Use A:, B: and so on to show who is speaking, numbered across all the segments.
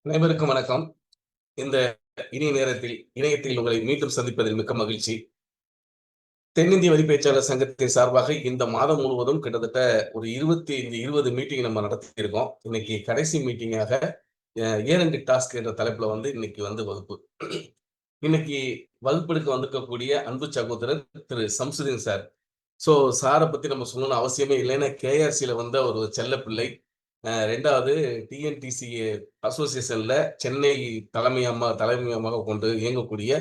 A: அனைவருக்கும் வணக்கம். இந்த இனிய நேரத்தில் இணையத்தில் உங்களை மீண்டும் சந்திப்பதில் மிக்க மகிழ்ச்சி. தென்னிந்திய வரி பேச்சாளர் சங்கத்தின் சார்பாக இந்த மாதம் முழுவதும் கிட்டத்தட்ட ஒரு 20 மீட்டிங் நம்ம நடத்தியிருக்கோம். இன்னைக்கு கடைசி மீட்டிங்காக ஏர் டாஸ்க் என்ற தலைப்புல இன்னைக்கு வகுப்பு. இன்னைக்கு வகுப்பெடுக்க வந்திருக்கக்கூடிய அன்பு சகோதரர் திரு சம்சுதீன் சார். சார பத்தி நம்ம சொல்லணும்னு அவசியமே இல்லை. ஏன்னா கேஆர்சியில வந்த ஒரு செல்லப்பிள்ளை. 2வது டிஎன்டிசி அசோசியேஷன்ல சென்னை தலைமையகமாக கொண்டு இயங்கக்கூடிய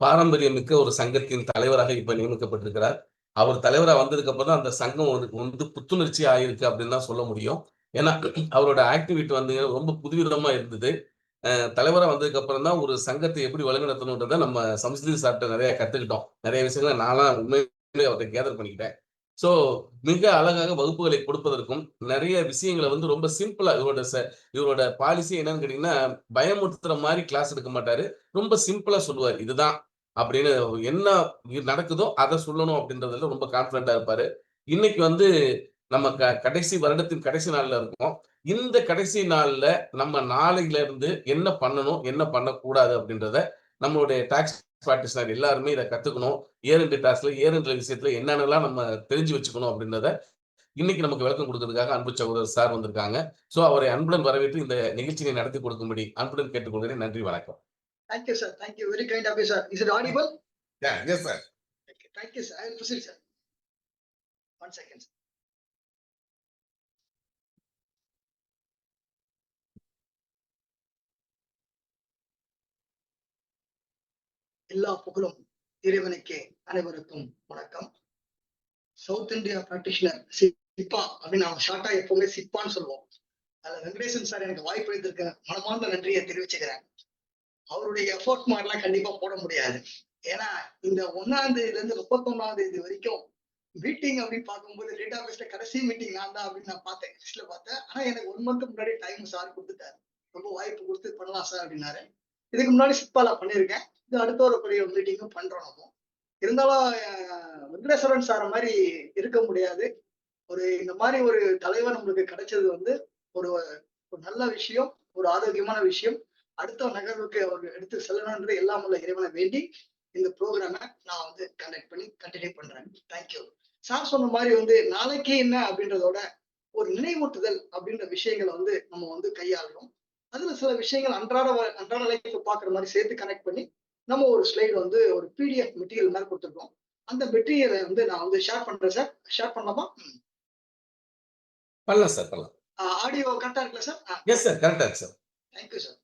A: பாரம்பரியமிக்க ஒரு சங்கத்தின் தலைவராக இப்ப நியமிக்கப்பட்டிருக்கிறார். அவர் தலைவரா வந்ததுக்கு அப்புறம் தான் அந்த சங்கம் புத்துணர்ச்சி ஆயிருக்கு அப்படின்னு தான் சொல்ல முடியும். ஏன்னா அவரோட ஆக்டிவிட்டி ரொம்ப புதுவிதமா இருந்தது. தலைவரா வந்ததுக்கு அப்புறம் தான் ஒரு சங்கத்தை எப்படி வழிநடத்தணுன்றத நம்ம சம்ஸ்கிருதி சார்ட்ட நிறைய கத்துக்கிட்டோம். நிறைய விஷயங்கள நான்லாம் உண்மையிலேயே அவர்ட்ட கேதர் பண்ணிக்கிட்டேன். சோ மிக அழகாக வகுப்புகளை கொடுப்பதற்கும், நிறைய விஷயங்கள ரொம்ப சிம்பிளா இவரோட பாலிசி என்னன்னு கேட்டீங்கன்னா, பயமுறுத்துற மாரி கிளாஸ் எடுக்க மாட்டாரு. ரொம்ப சிம்பிளா சொல்லுவாரு. இதுதான் அப்படின்னு என்ன நடக்குதோ அத சொல்லணும் அப்படின்றதுல ரொம்ப கான்ஃபிடென்ட்டா இருப்பாரு. இன்னைக்கு நம்ம கடைசி வருடத்தின் கடைசி நாள்ல இருக்கோம். இந்த கடைசி நாள்ல நம்ம நாளையில இருந்து என்ன பண்ணணும், என்ன பண்ணக்கூடாது அப்படின்றத நம்மளுடைய டாக்ஸ் பிராக்டிஷனர் எல்லாருமே இத கத்துக்கணும். டாஸ்க்ல விஷயத்துல என்னென்னலாம் நம்ம தெரிஞ்சு வச்சுக்கணும் அப்படின்றத இன்னைக்கு நமக்கு விளக்கம் கொடுக்கிறதுக்காக அன்பு சகோதரர் சார் வந்திருக்காங்க. அவரை அன்புடன் வரவேற்று இந்த நிகழ்ச்சியை நடத்தி கொடுக்கும்படி அன்புடன் கேட்டுக்கொள்கிறேன். நன்றி, வணக்கம்.
B: Thank you, sir. Thank you. Very kind of you, sir. Is it audible?
A: Yeah, yes, sir.
B: Okay. Thank you, sir. I will proceed, sir. 1 second, sir. எல்லா புகழும் இறைவனுக்கே. அனைவருக்கும் வணக்கம். சவுத் இந்தியா பிராக்டிஷனர் சிப்பா அப்படின்னு நம்ம ஷார்ட்டா எப்பவுமே சிப்பான்னு சொல்லுவோம். அதுல வெங்கடேசன் சார் எனக்கு வாய்ப்பு அளித்திருக்க மனமார்ந்த நன்றியை தெரிவிச்சுக்கிறேன். அவருடைய எஃபோர்ட் மாதிரிலாம் கண்டிப்பா போட முடியாது. ஏன்னா இந்த 1ஆம் தேதியில இருந்து 31ஆம் தேதி வரைக்கும் மீட்டிங் அப்படின்னு பார்க்கும்போது டேட்டா பேஸ்ல கடைசி மீட்டிங் நான் தான் அப்படின்னு நான் பார்த்தேன். லிஸ்ட்ல பார்த்தேன். ஆனா எனக்கு 1 மந்த் முன்னாடி டைம் சார் கொடுத்துட்டாரு. ரொம்ப வாய்ப்பு கொடுத்து பண்ணலாம் சார் அப்படின்னாரு. இதுக்கு முன்னாடி சிப்பால பண்ணியிருக்கேன். இது அடுத்த ஒரு பெரிய மீட்டிங்கும் பண்றோம் நம்ம. இருந்தாலும் வெங்கடேஸ்வரன் சார் மாதிரி இருக்க முடியாது. இந்த மாதிரி ஒரு தலைவர் நம்மளுக்கு கிடைச்சது ஒரு நல்ல விஷயம், ஒரு ஆரோக்கியமான விஷயம். அடுத்த நகர்வுக்கு அவர் எடுத்து செல்லணும்ன்ற எல்லாம் உள்ள இறைவனை வேண்டி இந்த ப்ரோக்ராம நான் கண்டக்ட் பண்ணி கண்டினியூ பண்றேன். தேங்க்யூ. சார் சொன்ன மாதிரி நாளைக்கு என்ன அப்படின்றதோட ஒரு நினைவூட்டுதல் அப்படின்ற விஷயங்களை நம்ம கையாளுறோம். அதுல சில விஷயங்கள் அன்றாட லைஃப் பாக்குற மாதிரி சேர்த்து கனெக்ட் பண்ணி நம்ம ஒரு ஸ்லைடு ஒரு பிடிஎஃப் மெட்டீரியல் மாதிரி கொடுத்துருக்கோம். அந்த மெட்டீரியலை நான் ஷேர் பண்றேன் சார். ஷேர் பண்ணலாமா?
A: பண்ணலாம் சார், பண்ணலாம்.
B: ஆடியோ கரெக்டா இருக்குல்ல சார்?
A: எஸ் சார், கரெக்டா இருக்கு சார்.
B: Thank you sir.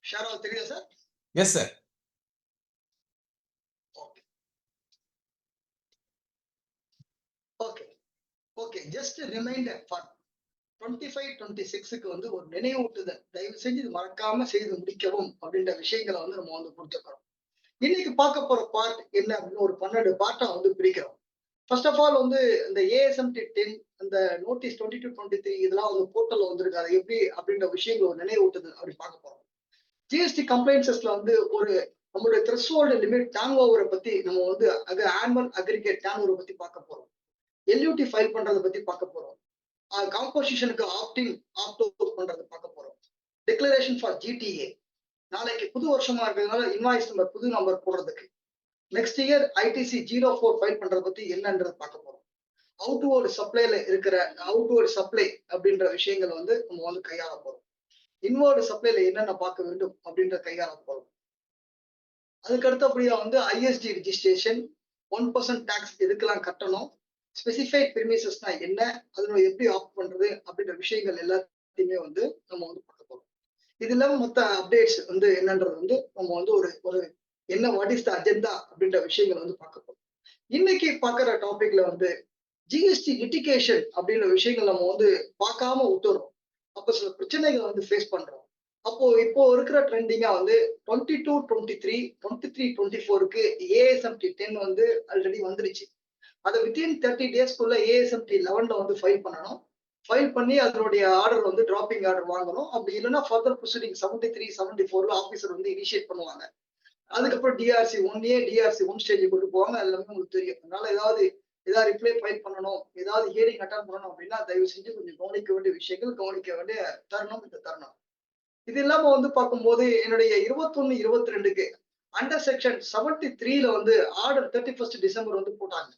B: ஷேர் ஆக தெரியுதா sir?
A: Yes sir.
B: Okay okay. Just reminder for 25, 26க்கு ஒரு நினைவூட்டுதல். தயவு செஞ்சு இது மறக்காம செய்து முடிக்கவும் அப்படின்ற விஷயங்களை நம்ம கொடுத்துக்கிறோம். இன்னைக்கு பார்க்க போற பார்ட் என்ன அப்படின்னு ஒரு 12 பார்ட்டா பிரிக்கிறோம். ஃபர்ஸ்ட் ஆஃப் ஆல் இந்த ஏஎஸ்எம்டி 10 அந்த நோட்டீஸ் 22, 23 இதெல்லாம் போர்ட்டல் வந்திருக்கு. அது எப்படி அப்படின்ற விஷயங்கள் ஒரு நினைவூட்டுதல் அப்படி பார்க்க போறோம். ஜிஎஸ்டி கம்ப்ளைன்சஸ்ல ஒரு நம்மளுடைய த்ரெஷ்ஹோல்டு லிமிட் டர்ன் ஓவரை பத்தி நம்ம ஆனுவல் அக்ரிகேட் டர்ன் ஓவரை பத்தி பார்க்க போறோம். எல்யூடி ஃபைல் பண்றதை பத்தி பார்க்க போறோம். காம்போசிஷனுக்கு ஆப்டின் ஆப்ட் அவுட் பண்றதை பார்க்க போறோம். டிக்ளரேஷன் ஃபார் ஜிடிஏ நாளைக்கு புது வருஷமா இருக்கிறதுனால இன்வாய்ஸ் நம்பர் புது நம்பர் போடுறதுக்கு. நெக்ஸ்ட் இயர் ஐடிசி 04 ஃபைல் பண்றதை பத்தி என்னன்றதை பார்க்க போறோம். அவுட்வேர்டு சப்ளைல இருக்கிற அவுட்வேர்டு சப்ளை அப்படின்ற விஷயங்கள் நம்ம கையாள போறோம். இன்வேர்டு சப்ளைல என்னென்ன பார்க்க வேண்டும் அப்படின்ற கையாள போறோம். அதுக்கு அடுத்தபடியா ஐஎஸ்டி ரிஜிஸ்ட்ரேஷன், 1% டாக்ஸ் எதுக்கெல்லாம் கட்டணும், ஸ்பெசிஃபைட் பிரிமிசஸ்னா என்ன, அதனுடைய எப்படி ஆப்ட் பண்றது அப்படின்ற விஷயங்கள் எல்லாத்தையுமே நம்ம பார்க்க போறோம். இது இல்லாம மொத்த அப்டேட்ஸ் என்னன்றது நம்ம ஒரு என்ன வாட் இஸ் த அஜெண்டா அப்படின்ற விஷயங்கள் பார்க்க போறோம். இன்னைக்கு பார்க்குற டாபிக்ல ஜிஎஸ்டி லிட்டிகேஷன் அப்படின்ற விஷயங்கள் நம்ம பார்க்காம விட்டுறோம். அப்ப சில பிரச்சனைகள் ஃபேஸ் பண்றோம். அப்போ இப்போ இருக்கிற ட்ரெண்டிங்கா 22, 23, 23, 24க்கு ஏஎஸ்எம்டி 10 ஆல்ரெடி வந்துருச்சு. அதை வித்தின் 30 டேஸ்க்குள்ள ஏஎஸ்எம்டி 11ல ஃபைல் பண்ணணும். ஃபைல் பண்ணி அதனுடைய ஆர்டர் டிராப்பிங் ஆர்டர் வாங்கணும். அப்படி இல்லைன்னா ஃபர்தர் ப்ரொசீடிங் 73, 74ல ஆஃபீஸர் இனிஷியேட் பண்ணுவாங்க. அதுக்கப்புறம் டிஆர்சி 1A, டிஆர்சி 1 ஸ்டேஜ் கொண்டு போவாங்க. எல்லாமே உங்களுக்கு தெரியும். அதனால ஏதாவது ரிப்ளை ஃபைல் பண்ணணும், ஏதாவது ஹியரிங் அட்டன் பண்ணணும் அப்படின்னா தயவு செஞ்சு கொஞ்சம் கவனிக்க வேண்டிய விஷயங்கள், கவனிக்க வேண்டிய தருணம் இந்த தருணம். இது இல்லாம வந்து பார்க்கும்போது என்னுடைய 21, 22க்கு அண்டர் செக்ஷன் 73ல வந்து ஆர்டர் 31 டிசம்பர் வந்து போட்டாங்க.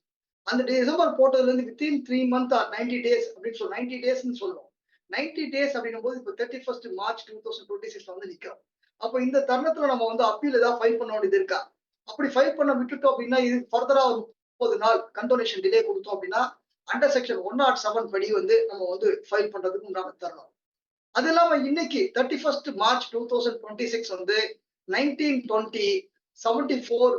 B: அந்த டிசம்பர் போட்டதுல இருந்து வித்தின் 3 மந்த் ஆர் 90 டேஸ் அப்படின்னு சொல்லி 90 டேஸ்ன்னு சொல்லுவோம். 90 டேஸ் அப்படின்னும் போது இப்போ 31 மார்ச் 2026 வந்து நிக்கிறோம். அப்போ இந்த தருணத்துல நம்ம வந்து அப்பீல் ஏதாவது ஃபைல் பண்ண வேண்டியது இருக்கா? அப்படி ஃபைல் பண்ண விட்டுட்டோம் அப்படின்னா இது ஃபர்தரா ஒரு 30 நாள் கண்டோனேஷன் டிலே கொடுத்தோம் அப்படின்னா அண்டர் செக்ஷன் 107 படி வந்து நம்ம வந்து ஃபைல் பண்றதுக்கு உண்டான தருணம். அது இல்லாம இன்னைக்கு 31 மார்ச் 2026 வந்து 1920 74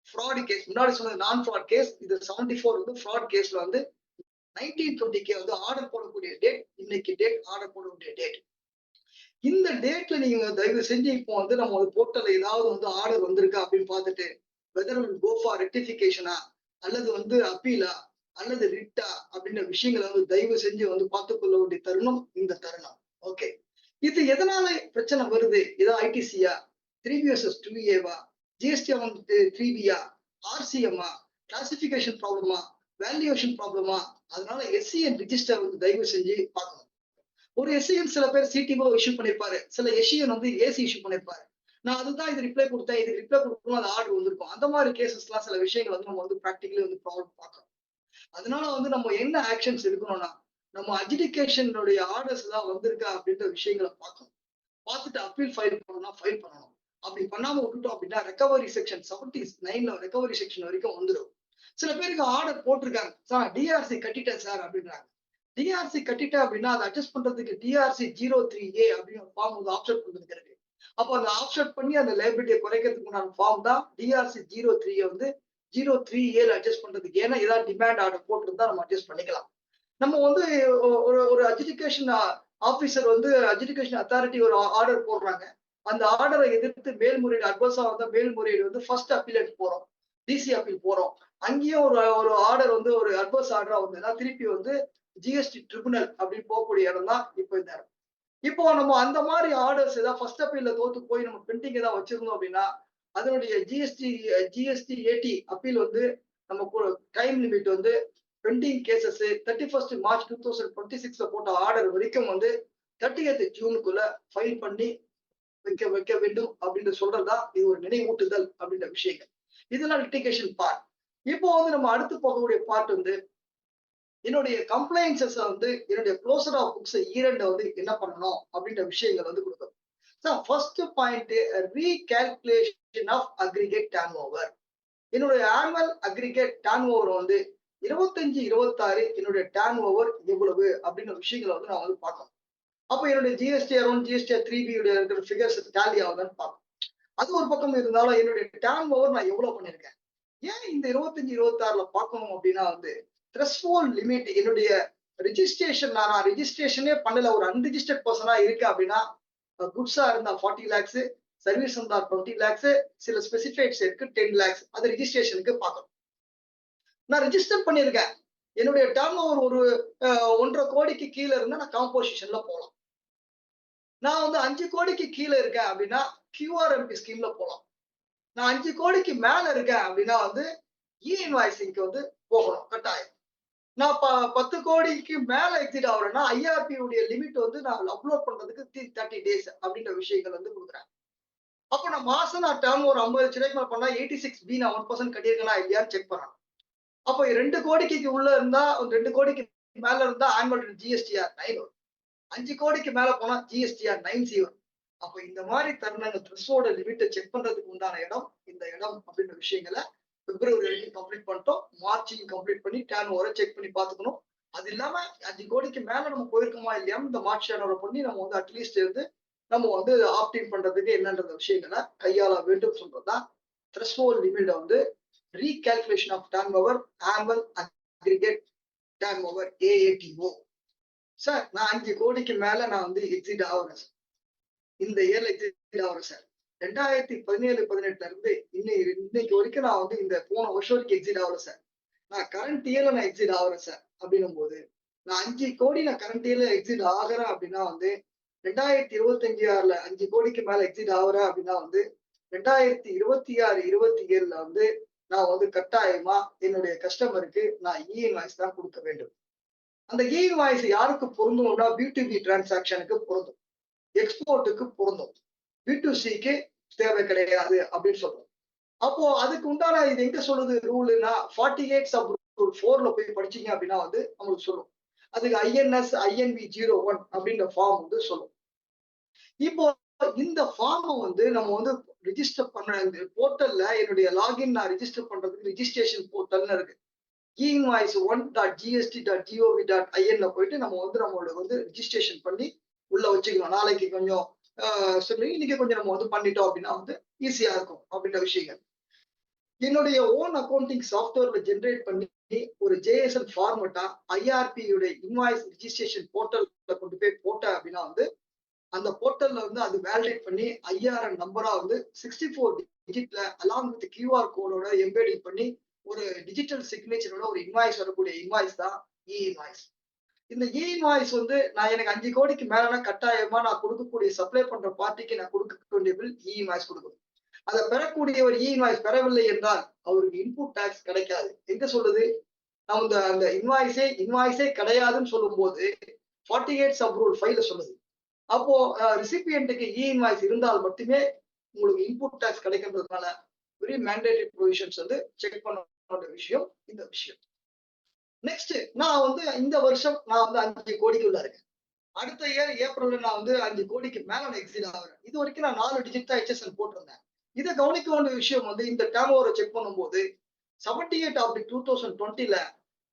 B: ஃப்ராட் கேஸ், முன்னாடி சொன்னது நான் ஃப்ராட் கேஸ், இது 74 வந்து ஃப்ராட் கேஸ்ல வந்து 1920 வந்து ஆர்டர் போடக்கூடிய டேட், இன்னைக்கு டேட் ஆர்டர் போடக்கூடிய டேட். இந்த டேட்ல நீங்க தயவு செஞ்சு இப்போ வந்து நம்ம போர்ட்டல்ல ஏதாவது வந்து ஆர்டர் வந்திருக்கா அப்படின்னு பார்த்துட்டு வெதர் வில் கோ ஃபார் ரெக்டிஃபிகேஷனா அல்லது வந்து அப்பீலா அல்லது ரிட்டா அப்படின்ற விஷயங்களை வந்து தயவு செஞ்சு வந்து பார்த்துக்கொள்ள வேண்டிய தருணம் இந்த தருணம். ஓகே, இது எதனால பிரச்சனை வருது? ஏதாவது ஐடிசியா, 3BSS 2ஏவா, ஜிஎஸ்டி 3பியா, ஆர்சிஎம்மா, கிளாசிபிகேஷன் ப்ராப்ளமா, வேல்யூவேஷன் ப்ராப்ளமா? அதனால எஸ்சிஎன் ரிஜிஸ்டர் வந்து தயவு செஞ்சு பார்க்கணும். ஒரு எஸ்சிஎன் சில பேர் சிடிஓ இஷ்யூ பண்ணிருப்பாரு, சில எஸ்சிஎன் வந்து ஏசி இஷ்யூ பண்ணிருப்பாரு. நான் அதுதான் இது ரிப்ளை கொடுத்தேன், இது ரிப்ளை கொடுக்கணும், அது ஆர்டர் வந்திருக்கும். அந்த மாதிரி கேசஸ்லாம் சில விஷயங்கள் வந்து நம்ம வந்து ப்ராக்டிகலி வந்து ப்ராப்ளம் பார்க்கணும். அதனால வந்து நம்ம என்ன ஆக்ஷன்ஸ் எடுக்கணும்னா நம்ம அட்ஜுடிகேஷனுடைய ஆர்டர்ஸ் எல்லாம் வந்திருக்கா அப்படின்ற விஷயங்களை பார்க்கணும். பார்த்துட்டு அப்பீல் ஃபைல் பண்ணணும்னா ஃபைல் பண்ணணும். அப்படி பண்ணாம விட்டுட்டோம் அப்படின்னா ரெக்கவரி செக்ஷன் 79ல ரெக்கவரி செக்ஷன் வரைக்கும் வந்துடும். சில பேருக்கு ஆர்டர் போட்டிருக்காங்க, சார் டிஆர்சி கட்டிட்டேன் சார் அப்படின்றாங்க. டிஆர்சி கட்டிட்டேன் அப்படின்னா அதை அட்ஜஸ்ட் பண்றதுக்கு டிஆர்சி 03A அப்படின்னு ஒரு ஃபார்ம் வந்து ஆப்ஷன் பண்ணிருக்கு. அப்போ அந்த ஆப்ஷன் பண்ணி அந்த லைபிலிட்டியை குறைக்கிறதுக்கு உண்டான ஃபார்ம் தான் டிஆர்சி 03 வந்து 03A அட்ஜஸ்ட் பண்றதுக்கு. ஏன்னா ஏதாவது டிமாண்ட் ஆர்டர் போட்டுருந்தா நம்ம அட்ஜஸ்ட் பண்ணிக்கலாம். நம்ம வந்து ஒரு அட்ஜுடிகேஷன் ஆபீசர் வந்து அட்ஜுடிகேஷன் அத்தாரிட்டி ஒரு ஆர்டர் போடுறாங்க. அந்த ஆர்டரை எதிர்த்து மேல்முறையீடு அட்வர்ஸா வந்த மேல்முறையீடு வந்து ஃபர்ஸ்ட் அப்பீலேட் போறோம், டிசி அப்பீல் போறோம். அங்கேயும் ஒரு ஆர்டர் வந்து ஒரு அட்வர்ஸ் ஆர்டரா வந்ததுன்னா திருப்பி வந்து ஜிஎஸ்டி ட்ரிபுனல் அப்படின்னு போகக்கூடிய இடம் தான் இப்போ இந்த இடம். இப்போ நம்ம அந்த மாதிரி ஆர்டர்ஸ் ஏதாவது ஃபர்ஸ்ட் அப்பீல்ல தோத்து போய் நம்ம பெண்டிங் ஏதாவது வச்சிருந்தோம் அப்படின்னா அதனுடைய ஜிஎஸ்டி ஏடி அப்பீல் வந்து நமக்கு டைம் லிமிட் வந்து பெண்டிங் கேசஸ் 31 மார்ச் 2026 போட்ட ஆர்டர் வரைக்கும் வந்து 30th ஜூனுக்குள்ள ஃபைல் பண்ணி வைக்க வேண்டும் அப்படின்னு சொல்றதா இது ஒரு நினைவூட்டுதல் அப்படின்ற விஷயங்கள். இதெல்லாம் லிட்டிகேஷன் பார்ட். இப்போ வந்து நம்ம அடுத்து போகக்கூடிய பார்ட் வந்து என்னுடைய கம்ப்ளைன்சஸ் வந்து என்னுடைய க்ளோசர் ஆஃப் புக்ஸ் ஈரண்டை வந்து என்ன பண்ணணும் அப்படின்ற விஷயங்கள் வந்து கொடுக்கும். First point recalculation of aggregate turnover. என்னுடைய ஆனுவல் அக்ரிகேட் டர்ன் ஓவர் வந்து 25-26 என்னுடைய டர்ன் ஓவர் எவ்வளவு அப்படின்ற விஷயங்களை வந்து நான் வந்து பார்க்கணும். அப்போ என்னுடைய ஜிஎஸ்டிஆர் 1 ஜிஎஸ்டிஆர் 3B இருக்கிற ஃபிகர்ஸ் டேலி ஆகுதான்னு பார்க்கணும். அது ஒரு பக்கம் இருந்தாலும் என்னுடைய டர்ன் ஓவர் நான் எவ்வளவு பண்ணிருக்கேன். ஏன் இந்த 25-26ல பார்க்கணும் அப்படின்னா வந்து த்ரெஷ்ஹோல்ட் லிமிட் என்னுடைய ரெஜிஸ்ட்ரேஷன் நான் ரெஜிஸ்ட்ரேஷனே பண்ணல, ஒரு அன்ரிஜிஸ்டர்ட் பர்சனா இருக்கேன் அப்படின்னா குட்ஸா இருந்தா 40 lakhs, சர்வீஸ் இருந்தா 20 lakhs, சில ஸ்பெசிஃபைட்ஸ் இருக்கு 10 lakhs. அது ரெஜிஸ்ட்ரேஷனுக்கு பார்க்கணும். நான் ரெஜிஸ்டர் பண்ணியிருக்கேன், என்னுடைய டர்ன் ஓவர் ஒரு 1.5 கோடிக்கு கீழே இருந்தா நான் காம்போசிஷன்ல போகலாம். நான் வந்து 5 கோடிக்கு கீழே இருக்கேன் அப்படின்னா கியூஆர்எம்பி ஸ்கீம்ல போகலாம். நான் 5 கோடிக்கு மேல இருக்கேன் அப்படின்னா வந்து இன்வாய்சிங்க்கு வந்து போகணும் கட்டாயம். நான் 10 கோடிக்கு மேல எக்ஸிட் ஆகுறேன்னா ஐஆர்பி உடைய லிமிட் வந்து நான் அப்லோட் பண்றதுக்கு 30 days அப்படின்ற விஷயங்கள் வந்து கொடுக்குறேன். அப்போ நான் மாசம் நான் டர்ன் ஒரு 50 லட்சம் ரூபாய்க்கு மேல பண்ணா 86B நான் 1% கட்டியிருக்கேனா இல்லையான்னு செக் பண்ணணும். அப்போ 2 கோடிக்கு உள்ள இருந்தா 2 கோடிக்கு மேல இருந்தா ஆனுவல் ஜிஎஸ்டிஆர் 9 வரும். 5 கோடிக்கு மேல போனா ஜிஎஸ்டிஆர் 9C வரும். அப்போ இந்த மாதிரி தருணங்கள் த்ரெஷ்ஹோல்ட் லிமிட்டை செக் பண்றதுக்கு உண்டான இடம் இந்த இடம் அப்படின்ற விஷயங்களை பிப்ரவரி வரைக்கும் கம்ப்ளீட் பண்ணிட்டோம். மார்ச்சையும் கம்ப்ளீட் பண்ணி டர்ன் ஓவரை செக் பண்ணி பார்த்துக்கணும். அது இல்லாம 5 கோடிக்கு மேல நம்ம போயிருக்கோமா இல்லையா இந்த மார்ச் டர்ன் ஓவர் பண்ணி நம்ம வந்து அட்லீஸ்ட் இருந்து நம்ம வந்து ஆப்டின் பண்றதுக்கு என்னன்ற விஷயங்களை கையாள வேண்டும் சொல்றதுதான் த்ரெஷ்ஹோல்ட் லிமிட் வந்து recalculation of turnover annual aggregate turnover AATO. Sir நான் 5 கோடிக்கு மேல நான் வந்து எக்ஸிட் ஆகுறேன் சார், இந்த இயர்ல எக்ஸிட் ஆகுறேன் சார். 2017-18 இருந்து இன்னைக்கு வரைக்கும் நான் வந்து இந்த போன வருஷம் வரைக்கும் எக்ஸிட் ஆகல சார். நான் கரண்ட் இயர்ல நான் எக்ஸிட் ஆகுறேன் சார் அப்படின்னும் போது நான் 5 கோடி நான் கரண்ட் இயர்ல எக்ஸிட் ஆகுறேன் அப்படின்னா வந்து 2025-26ல 5 கோடிக்கு மேல எக்ஸிட் ஆகுறேன் அப்படின்னா வந்து 2026-27ல வந்து நான் வந்து கட்டாயமா என்னுடைய கஸ்டமருக்கு நான் இன்வாய்ஸ் தான் கொடுக்க வேண்டும். அந்த இன்வாய்ஸ் யாருக்கு பொருந்தும்னா B2B டிரான்சாக்ஷனுக்கு பொருந்தும். எக்ஸ்போர்ட்டுக்கு பொருந்தும். B2Cக்கு தேவை கிடையாது அப்படின்னு சொல்றோம். அப்போ அதுக்கு உண்டான இது எங்க சொல்லுது ரூல்னா 48 சப் ரூல் 4ல போய் படிச்சீங்க அப்படின்னா வந்து நம்மளுக்கு சொல்லும். அதுக்கு INS INV 01 அப்படின்ற ஃபார்ம் வந்து சொல்லும். இப்போ இந்த ஃபார்ம் வந்து நம்ம வந்து ரிஜிஸ்டர் பண்ண இந்த போர்ட்டல்ல என்னுடைய லாகின் நான் ரிஜிஸ்டர் பண்றதுக்கு ரிஜிஸ்ட்ரேஷன் போர்ட்டல்னு இருக்கு. einvoice1.gst.gov.in போயிட்டு நம்ம வந்து நம்மளோட வந்து ரிஜிஸ்ட்ரேஷன் பண்ணி உள்ள வச்சுக்கலாம். நாளைக்கு கொஞ்சம் சொல்லி இன்னைக்கு கொஞ்சம் நம்ம வந்து பண்ணிட்டோம் அப்படின்னா வந்து ஈஸியா இருக்கும் அப்படின்ற விஷயங்கள். என்னுடைய ஓன் அக்கௌண்டிங் சாஃப்ட்வேர்ல ஜெனரேட் பண்ணி ஒரு JSON ஃபார்மட்டா IRP உடைய இன்வாய்ஸ் ரிஜிஸ்ட்ரேஷன் போர்ட்டல்ல கொண்டு போய் போட்டேன் அப்படின்னா வந்து அந்த போர்ட்டல்ல வந்து அது வேலிடேட் பண்ணி IRN நம்பரா வந்து 64 டிஜிட்ல அலாங் வித் QR கோடோட எம்பெடிங் பண்ணி ஒரு டிஜிட்டல் சிக்னேச்சரோட ஒரு இன்வாய்ஸ் வரக்கூடிய இன்வாய்ஸ் தான் இன்வாய்ஸ். இந்த இன்வாய்ஸ் வந்து நான் எனக்கு 5 கோடிக்கு மேலனா கட்டாயமா நான் கொடுக்கக்கூடிய சப்ளை பண்ற பார்ட்டிக்கு நான் கொடுக்க வேண்டிய பில் இன்வாய்ஸ் கொடுக்கணும். அதை பெறக்கூடிய ஒரு இன்வாய்ஸ் பெறவில்லை என்றால் அவருக்கு இன்புட் டாக்ஸ் கிடைக்காது. எங்க சொல்லுது? நம்ம அந்த இன்வாய்ஸே கிடையாதுன்னு சொல்லும் போது 48 சப் ரூல் 5ல சொல்லுது. அப்போ ரிசிபியன்ட்டுக்கு இன்வாய்ஸ் இருந்தால் மட்டுமே உங்களுக்கு இன்புட் டாக்ஸ் கிடைக்கின்றதுனால வெரி மேண்டேட்டரி ப்ரொவிஷன்ஸ் வந்து செக் பண்ண விஷயம் இந்த விஷயம். நெக்ஸ்ட் நான் வந்து இந்த வருஷம் நான் வந்து 5 கோடிக்கு உள்ள இருக்கேன். அடுத்த இயர் ஏப்ரல்ல நான் வந்து 5 கோடிக்கு மேல நான் எக்ஸீட் ஆகிறேன். இது வரைக்கும் நான் 4 டிஜிட் தான் HSN போட்டிருந்தேன். இதை கவனிக்க வேண்டிய விஷயம் வந்து இந்த டேர்ன் ஓவரை செக் பண்ணும்போது 78/2020ல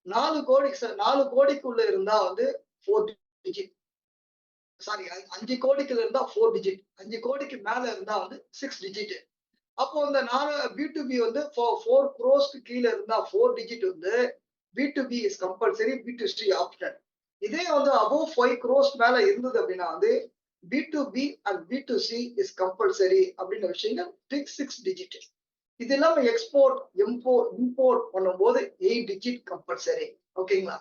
B: 4 கோடிக்குள்ள இருந்தா வந்து 4 டிஜிட், சாரி 5 கோடிக்குள்ள இருந்தா 4 டிஜிட், 5 கோடிக்கு மேல இருந்தா வந்து 6 டிஜிட். அப்போ இந்த 4 B2B வந்து 4 crores கீழே இருந்தா 4 டிஜிட் வந்து B2B is compulsory, B2C optional. இதே வந்து above 5 crores மேல இருந்தது அப்படின்னா வந்து B2B and B2C is compulsory அப்படின்ற விஷயங்கள் 6 டிஜிட். இது இல்லாம எக்ஸ்போர்ட் இம்போர்ட் பண்ணும்போது 8 டிஜிட் கம்பல்சரி. ஓகேங்களா?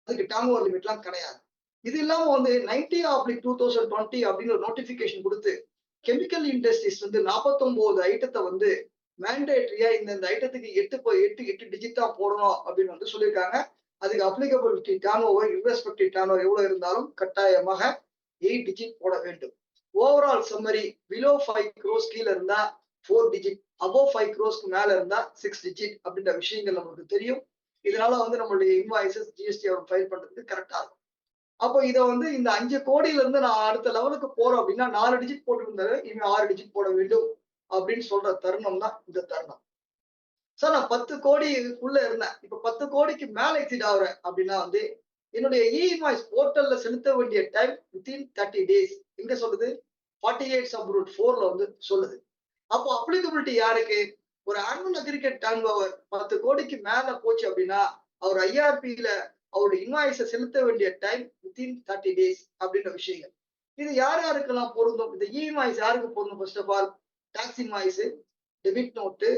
B: அதுக்கு டர்ன் ஓவர் லிமிட்லாம் கிடையாது. இது இல்லாம வந்து 90/2020 அப்படின்னு ஒரு நோட்டிபிகேஷன் கொடுத்து கெமிக்கல் இண்டஸ்ட்ரீஸ் வந்து 49 ஐட்டத்தை வந்து மேண்டேட்டரியா இந்த ஐட்டத்துக்கு 8 டிஜிட் தான் போடணும் அப்படின்னு வந்து சொல்லியிருக்காங்க. அதுக்கு applicability turn over irrespective turn over எவ்வளவு இருந்தாலும் கட்டாயமாக 8 டிஜிட் போட வேண்டும். ஓவரால் சம்மரி பிலோ 5 crores கீழே இருந்தா 4 டிஜிட், அபோவ் 5 crores மேல இருந்தா 6 டிஜிட் அப்படின்ற விஷயங்கள் நமக்கு தெரியும். இதனால வந்து நம்மளுடைய இன்வாய்சஸ் GST ஃபைல் பண்றதுக்கு கரெக்டா இருக்கும். அப்போ இதை வந்து இந்த 5 கோடியில இருந்து நான் அடுத்த லெவலுக்கு போறோம் அப்படின்னா 4 டிஜிட் போட்டுருந்தாரு, இனிமே 6 டிஜிட் போட வேண்டும் அப்படின்னு சொல்ற தருணம் தான் இந்த தருணம். சார் நான் 10 கோடிக்குள்ள இருந்தேன், இப்ப 10 கோடிக்கு மேல எக்ஸிட் ஆகுறேன் அப்படின்னா வந்து என்னுடைய இன்வாய்ஸ் போர்ட்டல்ல செலுத்த வேண்டிய டைம் வித்தின் 30 days எங்க சொல்லுது? 48 சப் ரூல் 4ல வந்து சொல்லுது. அப்போ அப்ளிகபிலிட்டி யாருக்கு? ஒரு ஆனுவல் அக்ரிகேட் டர்ன் ஓவர் 10 கோடிக்கு மேல போச்சு அப்படின்னா அவர் IRPல அவருடைய இன்வாய்ஸை செலுத்த வேண்டிய டைம் வித்தின் 30 days அப்படின்ற விஷயங்கள். இது யார் யாருக்கெல்லாம் பொருந்தும்? இந்த இன்வாய்ஸ் யாருக்கு பொருந்தும்? First of all tax invoice, debit note,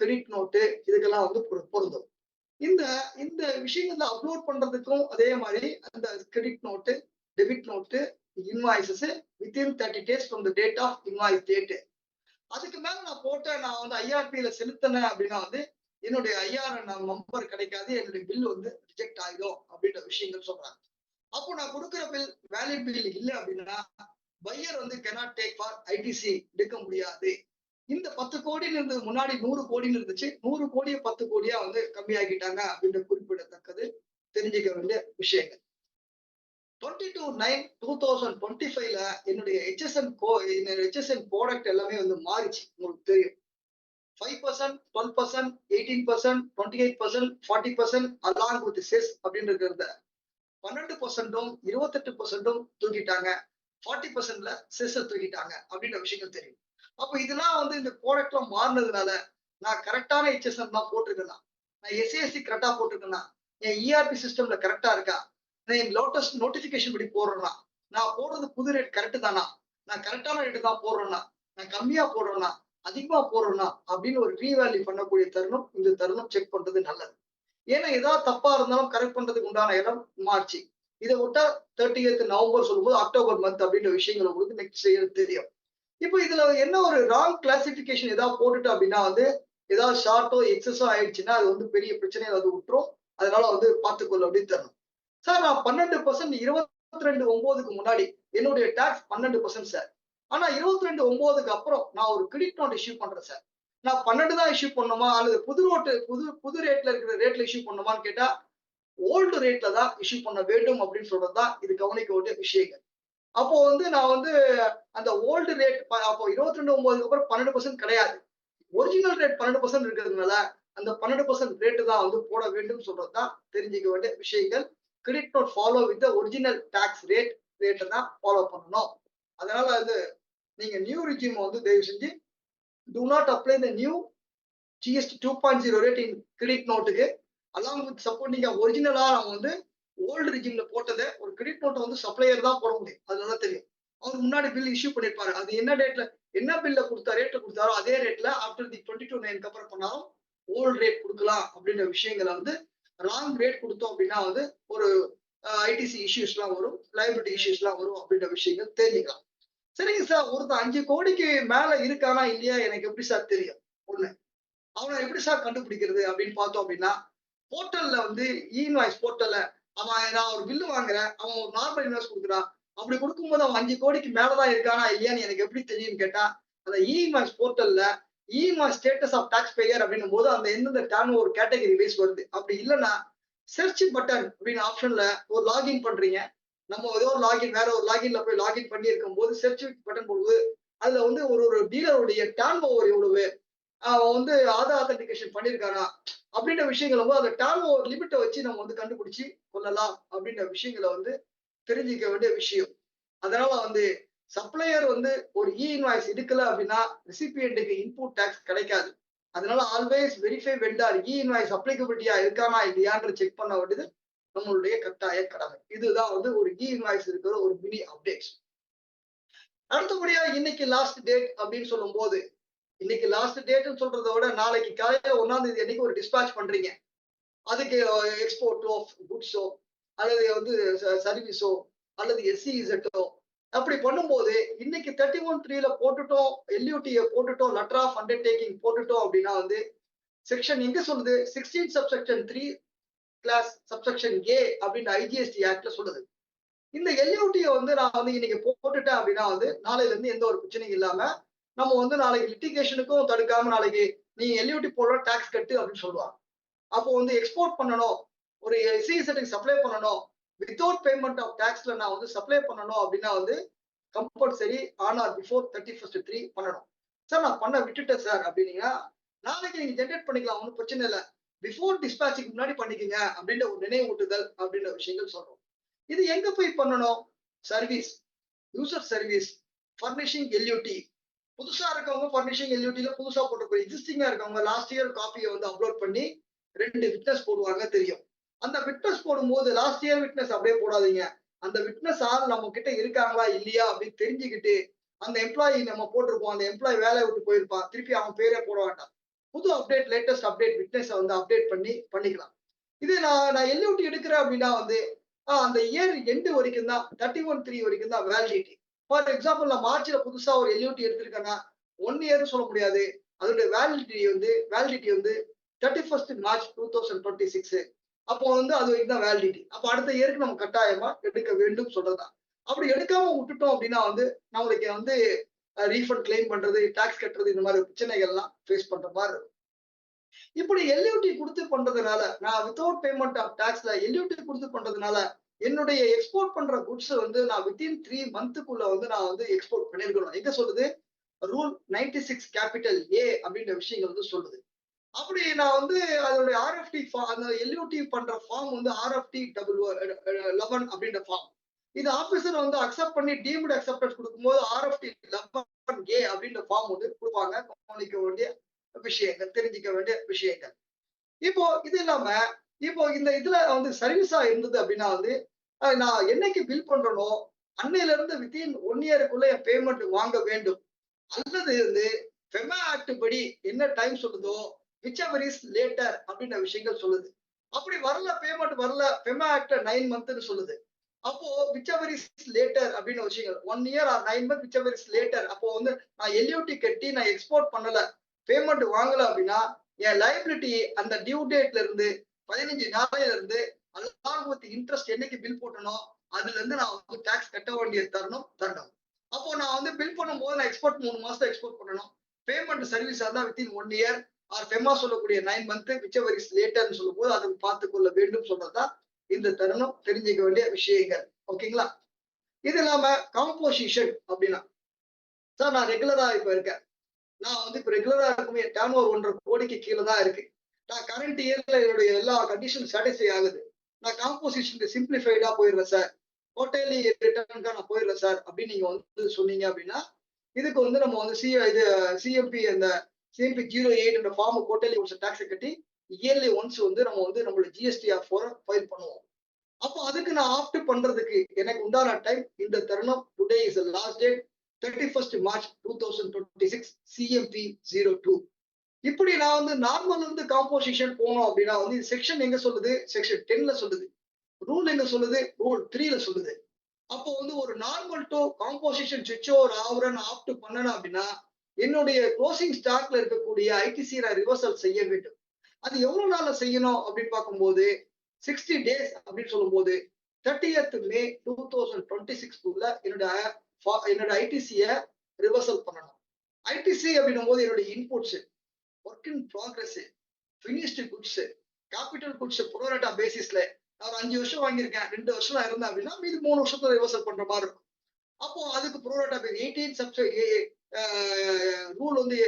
B: credit note இதுக்கெல்லாம் வந்து பொருந்தும். இந்த இந்த விஷயங்கள்ல அப்லோட் பண்றதுக்கும் அதே மாதிரி அந்த credit note, debit note, invoices within 30 days from the date of invoice date. அதுக்கு மேல நான் போட்டேன், நான் வந்து IRPல செலுத்தினேன் அப்படின்னா வந்து என்னுடைய IRN நம்பர் கிடைக்காது, என்னுடைய பில் வந்து ரிஜெக்ட் ஆகிடும் அப்படின்ற விஷயங்கள் சொல்றாங்க. அப்போ நான் கொடுக்குற பில் வேலிட் பில் இல்லை அப்படின்னா பையர் வந்து cannot take for ITC எடுக்க முடியாது. இந்த 10 கோடின்னு இருந்தது முன்னாடி 100 கோடின்னு இருந்துச்சு, 100 கோடியை 10 கோடியா வந்து கம்மியாக்கிட்டாங்க அப்படின்ற குறிப்பிடத்தக்கது தெரிஞ்சுக்க வேண்டிய விஷயங்கள். 22/9/2025ல என்னுடைய HSN ப்ராடக்ட் எல்லாமே வந்து மாறிச்சு. உங்களுக்கு தெரியும் 5%, 12%, 18%, 28%, 40% along with cess அப்படின்னு இருக்கிறத 12%, 28% தூக்கிட்டாங்க, 40%ல செஸ் தூக்கிட்டாங்க அப்படின்ற விஷயங்கள் தெரியும். அப்ப இதெல்லாம் வந்து இந்த ப்ராடக்ட்லாம் மாறினதுனால நான் கரெக்டான HSN தான் போட்டிருக்கேன், நான் SASC கரெக்டா போட்டிருக்கேன்னா, என் ERP சிஸ்டம்ல கரெக்டா இருக்கா, நான் என் லோட்டஸ் நோட்டிபிகேஷன் படி போடுறேன்னா, நான் போடுறது புது ரேட் கரெக்ட் தானா, நான் கரெக்டான ரேட்டு தான் போடுறேன்னா, நான் கம்மியா போடுறேன்னா, அதிகமா போடுறேன்னா அப்படின்னு ஒரு ரீவேல்யூ பண்ணக்கூடிய தருணம் இந்த தருணம் செக் பண்றது நல்லது. ஏன்னா ஏதாவது தப்பா இருந்தாலும் கரெக்ட் பண்றதுக்கு உண்டான இடம் மார்ச். இதை விட்டா 30th நவம்பர் சொல்லும்போது அக்டோபர் மந்த் அப்படின்ற விஷயங்கள் உங்களுக்கு நெக்ஸ்ட் செய்யறது தெரியும். இப்போ இதுல என்ன ஒரு ராங் கிளாசிபிகேஷன் ஏதாவது போட்டுட்டு அப்படின்னா வந்து ஏதாவது ஷார்ட்டோ எக்ஸஸோ ஆயிடுச்சுன்னா அது வந்து பெரிய பிரச்சனையை வந்து விட்டுரும். அதனால வந்து பார்த்துக்கொள்ள அப்படின்னு தரணும். சார் நான் 12% 22/9க்கு முன்னாடி என்னுடைய டாக்ஸ் 12% சார். ஆனா 22/9க்கு அப்புறம் நான் ஒரு கிரெடிட் நோட் இஷ்யூ பண்றேன் சார். நான் 12 தான் இஷ்யூ பண்ணணுமா அல்லது புது ரேட்ல இருக்கிற ரேட்ல இஷ்யூ பண்ணணுமான்னு கேட்டா ஓல்டு ரேட்ல தான் இஷ்யூ பண்ண வேண்டும் அப்படின்னு சொல்றதுதான் இது கவனிக்க வேண்டிய விஷயங்கள். அப்போ நான் அந்த ஓல்டு ரேட் அப்போ 22/9க்கு அப்புறம் 12% கிடையாது. ஒரிஜினல் ரேட் 12% இருக்கிறதுனால அந்த 12% ரேட்டு தான் போட வேண்டும் சொல்றதுதான் தெரிஞ்சுக்க வேண்டிய விஷயங்கள். Credit note follow with the original tax ரேட்டை தான் ஃபாலோ பண்ணணும். அதனால நீங்க நியூ ரிஜிம் தயவு செஞ்சு do not apply the new GST 2.0 rate in credit நோட்டுக்கு. அலாங் வித் சப்போர்ட் நீங்க ஒரிஜினலா நம்ம ஓல்டு ரிஜிம்ல போட்டதை ஒரு கிரெடிட் நோட்டை சப்ளையர் தான் போட முடியும். அது நல்லா தெரியும். அவர் முன்னாடி பில் இஷ்யூ பண்ணிருப்பாரு. அது என்ன டேட்ல என்ன பில்ல ரேட்ல கொடுத்தாரோ அதே ரேட்ல ஆஃப்டர் தி 22/9 அப்புறம் பண்ணாலும் ஓல்டு ரேட் கொடுக்கலாம் அப்படின்ற விஷயங்களை ராங் ரேட் கொடுத்தோம் அப்படின்னா ஒரு ஐடிசி இஷ்யூஸ்லாம் வரும், லைபிலிட்டி இஷ்யூஸ்லாம் வரும் அப்படின்ற விஷயங்கள் தெரிஞ்சுக்கலாம். சரிங்க சார், ஒருத்தர் 5 கோடிக்கு மேல இருக்கானா இல்லையா எனக்கு எப்படி சார் தெரியும்? ஒண்ணு, அவனை எப்படி சார் கண்டுபிடிக்கிறது அப்படின்னு பார்த்தோம் அப்படின்னா, போர்ட்டல்ல இன்வாய்ஸ் போர்ட்டல்ல நான் ஒரு பில்லு வாங்குறேன், அவன் ஒரு நார்மல் இன்வாய்ஸ் கொடுக்குறான். அப்படி கொடுக்கும்போது அவன் 5 கோடிக்கு மேலதான் இருக்கானா இல்லையான்னு எனக்கு எப்படி தெரியும்னு கேட்டா, அந்த இன்வாய்ஸ் போர்ட்டல்ல invoice status of tax payer அப்படின்னும் போது அந்த எந்தெந்த டர்ன் ஒரு கேட்டகரி வைஸ் வருது. அப்படி இல்லைன்னா சர்ச் பட்டன் அப்படின்னு ஆப்ஷன்ல ஒரு லாகின் பண்றீங்க. நம்ம ஏதோ ஒரு லாகின் வேற ஒரு லாகின்ல போய் லாகின் பண்ணி இருக்கும் போது சர்ச் பட்டன் போடுவது அதுல ஒரு டீலருடைய டர்ன் ஓவர் எவ்வளவு, அவன் ஆதார் ஆத்தன்டிகேஷன் பண்ணிருக்கானா அப்படின்ற விஷயங்களை அந்த டர்ன் ஓவர் லிமிட்டை வச்சு நம்ம கண்டுபிடிச்சு கொள்ளலாம் அப்படின்ற விஷயங்களை தெரிஞ்சுக்க வேண்டிய விஷயம். அதனால சப்ளையர் ஒரு இன்வாய்ஸ் எடுக்கல அப்படின்னா ரெசிபியன்ட்டுக்கு இன்புட் டாக்ஸ் கிடைக்காது. அதனால ஆல்வேஸ் வெரிஃபை வெண்டார் இன்வாய்ஸ் அப்ளிகபிலிட்டியா இருக்கானா இல்லையான்ற செக் பண்ண வேண்டியது நம்மளுடைய கட்டாய கடமை. இதுதான் ஒரு இன்வாய்ஸ் இருக்கிற ஒரு மினி அப்டேட். அடுத்தபடியா இன்னைக்கு லாஸ்ட் டேட் அப்படின்னு சொல்லும் போது, இன்னைக்கு லாஸ்ட் டேட்னு சொல்றதை விட நாளைக்கு காலையில 1ஆம் தேதி அன்னைக்கு ஒரு டிஸ்பாச் பண்றீங்க. அதுக்கு எக்ஸ்போர்ட்டோ குட்ஸோ அல்லது சர்வீஸோ அல்லது SEZ அப்படி பண்ணும்போது இன்னைக்கு 31(3)ல போட்டுட்டோம், LUT போட்டுட்டோம், லெட்டர் ஆஃப் அண்டர்டேக்கிங் போட்டுட்டோம் அப்படின்னா செக்ஷன் எங்க சொல்லுது 16 சப்செக்ஷன் 3 கிளாஸ் சப்செக்ஷன் A அப்படின்னு IGST ஆக்ட்ல சொல்லுது. இந்த LUT நான் இன்னைக்கு போட்டுட்டேன் அப்படின்னா நாளையில இருந்து எந்த ஒரு பிரச்சனையும் இல்லாம நம்ம நாளைக்கு லிட்டிகேஷனுக்கும் தடுக்காம நாளைக்கு நீ LUT போடுற டாக்ஸ் கட்டு அப்படின்னு சொல்லுவாங்க. அப்போ எக்ஸ்போர்ட் பண்ணணும், ஒரு SEZ சப்ளை பண்ணணும், வித்தவுட் பேமெண்ட் ஆஃப் டாக்ஸ்ல நான் சப்ளை பண்ணணும் அப்படின்னா கம்பல்சரி ஆன் ஆர் பிஃபோர் 31/3 பண்ணணும். சார் நான் பண்ண விட்டுட்டேன் சார் அப்படின்னீங்கன்னா நாளைக்கு நீங்க ஜென்ரேட் பண்ணிக்கலாம், ஒன்றும் பிரச்சனை இல்லை. பிஃபோர் டிஸ்பாச்சுக்கு முன்னாடி பண்ணிக்கங்க அப்படின்ற ஒரு நினைவூட்டுதல் அப்படின்ற விஷயங்கள் சொல்றோம். இது எங்க போய் பண்ணணும்? Service, user service, furnishing LUT. புதுசா இருக்கவங்க ஃபர்னிஷிங் LUTல புதுசா போட்டு எக்ஸிஸ்டிங்கா இருக்கவங்க லாஸ்ட் இயர் காப்பியை அப்லோட் பண்ணி 2 விட்னஸ் போடுவாங்க தெரியும். அந்த விட்னஸ் போடும்போது லாஸ்ட் இயர் விட்னஸ் அப்படியே போடாதீங்க. அந்த விட்னஸ் ஆள் நம்ம கிட்ட இருக்காங்களா இல்லையா அப்படின்னு தெரிஞ்சுக்கிட்டு அந்த எம்ப்ளாயி நம்ம போட்டிருப்போம், அந்த எம்ப்ளாயி வேலையை விட்டு போயிருப்பான், திருப்பி அவன் பேரே போட வேண்டாம். புது update latest update witness update பண்ணிக்கலாம். இது நான் LUT எடுக்கிறேன் அப்படின்னா அந்த இயர் எண்டு வரைக்கும் தான் 31/3 வரைக்கும் தான் வேலிடிட்டி. ஃபார் எக்ஸாம்பிள் நான் மார்ச்ல புதுசா ஒரு LUT எடுத்திருக்கேன்னா 1 இயர் சொல்ல முடியாது. அதோட வேலிடிட்டி 31st March 2026. அப்போ அது வரைக்கும் தான் வேலிடிட்டி. அப்போ அடுத்த இயருக்கு நம்ம கட்டாயமா எடுக்க வேண்டும் சொல்றதுதான். அப்படி எடுக்காம விட்டுட்டோம் அப்படின்னா நம்மளுக்கு ரீஃபண்ட் கிளைம் பண்றது, டாக்ஸ் கட்டுறது, இந்த மாதிரி பிரச்சனைகள்லாம் ஃபேஸ் பண்ற மாதிரி இருக்கும். இப்படி LUT கொடுத்து பண்றதுனால நான் வித்தவுட் பேமெண்ட் ஆஃப் டாக்ஸ்ல LUT கொடுத்து பண்றதுனால என்னுடைய எக்ஸ்போர்ட் பண்ற குட்ஸ் நான் வித்தின் 3 மந்த்துக்குள்ள நான் எக்ஸ்போர்ட் பண்ணிருக்கணும். எங்க சொல்லுது? ரூல் 96 கேபிட்டல் A அப்படின்ற விஷயங்கள் சொல்லுது. அப்படி நான் அதோடைய RFT அந்த LUT பண்ற ஃபார்ம் RFT 11 அப்படின்ற ஃபார்ம். இது ஆபீசர் அக்செப்ட் பண்ணி டீம்டு அக்செப்டன்ஸ் கொடுக்கும்போது RFT 11A அப்படின்ற ஃபார்ம் கொடுப்பாங்க. கவனிக்க வேண்டிய விஷயங்கள், தெரிஞ்சுக்க வேண்டிய விஷயங்கள். இப்போ இது இல்லாம இப்போ இந்த இதுல சர்வீஸா இருந்தது அப்படின்னா நான் என்னைக்கு பில் பண்றனோ அன்னையில இருந்து வித்தின் 1 இயருக்குள்ள என் பேமெண்ட் வாங்க வேண்டும். அல்லது FEMA ஆக்ட் படி என்ன டைம் சொல்லுதோ whichever is later அப்படின்ற விஷயங்கள் சொல்லுது. அப்படி வரல, பேமெண்ட் வரல, FEMA ஆக்ட் 9 மந்த்னு சொல்லுது. அப்போ whichever is later அப்படின்னு விஷயங்கள் 1 year or 9 months whichever is later. அப்போ நான் LUT கட்டி நான் எக்ஸ்போர்ட் பண்ணல, பேமெண்ட் வாங்கல அப்படின்னா என் லைபிலிட்டி அந்த டியூ டேட்ல இருந்து 15 நாளையில இருந்து along with இன்ட்ரெஸ்ட் என்னைக்கு பில் போட்டனோ அதுல இருந்து நான் வந்து டாக்ஸ் கட்ட வேண்டிய தருணம். அப்போ நான் வந்து பில் பண்ணும்போது நான் எக்ஸ்போர்ட் 3 மாசத்துல எக்ஸ்போர்ட் பண்ணணும். பேமெண்ட் சர்வீஸ் இருந்தா வித்தின் 1 இயர் ஆர் ஃபெமா சொல்லக்கூடிய 9 மந்த் விச்செவர் இஸ் லேட்டர்னு சொல்லும்போது அதை பார்த்துக் கொள்ள வேண்டும் சொல்றதுதான் இந்த தருணம் தெரிஞ்சுக்க வேண்டிய விஷயங்கள். ஓகேங்களா? இது இல்லாம காம்போசிஷன் அப்படின்னா, சார் நான் ரெகுலரா இப்ப இருக்கேன். நான் வந்து இப்ப ரெகுலரா இருக்குமே டர்ன் ஓவர் 1.5 கோடிக்கு கீழ தான் இருக்கு. நான் கரண்ட் இயர்ல என்னுடைய எல்லா கண்டிஷன் சாட்டிஸ்ஃபை ஆகுது. நான் காம்போசிஷனுக்கு சிம்பிளிஃபைடா போயிடுறேன் சார். குவார்டர்லி ரிட்டர்னுக்கா நான் போயிடுறேன் சார் அப்படின்னு நீங்க வந்து சொன்னீங்க அப்படின்னா, இதுக்கு வந்து நம்ம வந்து சிஎம்பி அந்த சிஎம்பி 08 என்ற ஃபார்ம் குவார்டர்லி ஒன்ஸ் டாக்ஸ் கட்டி இயர்லி ஒன்ஸ் வந்து நம்ம வந்து நம்மளோட ஜிஎஸ்டிஆர் ஃபைல் பண்ணுவோம். அப்போ அதுக்கு நான் ஆப்ட் பண்றதுக்கு எனக்கு உண்டான டைம் இந்த தருணம். Today is last date 31st March 2026 CMP 02. இப்படி நான் வந்து நார்மல் வந்து காம்போசிஷன் போனோம் அப்படின்னா வந்து செக்ஷன் எங்க சொல்லுது? செக்ஷன் 10ல சொல்லுது. ரூல் எங்க சொல்லுது? ரூல் 3ல சொல்லுது. அப்போ வந்து ஒரு நார்மல் டு காம்போசிஷன் சுவிட்ச் ஓவர் ஆகுறேன்னு ஆப்ட் பண்ணணும் அப்படின்னா என்னுடைய க்ளோசிங் ஸ்டாக்ல இருக்கக்கூடிய ஐடிசி ரிவர்சல் செய்ய வேண்டும். அது எவ்வளவு நாள்ல செய்யணும் அப்படின்னு பார்க்கும்போது 60 டேஸ் அப்படின்னு சொல்லும்போது 30th May 2026 என்னோட ஐடிசியை ரிவர்சல் பண்ணணும். ஐடிசி அப்படின்னும் போது என்னுடைய inputs, work in progress, finished goods, capital goods pro rata பேசிஸ்ல நான் ஒரு 5 வருஷம் வாங்கியிருக்கேன், 2 வருஷம் நான் இருந்தேன் அப்படின்னா மீது 3 வருஷத்துல ரிவர்சல் பண்ற மாதிரி இருக்கும். அப்போ அதுக்கு ப்ரோரேட்டா பேஸ் 18 ரூல் வந்து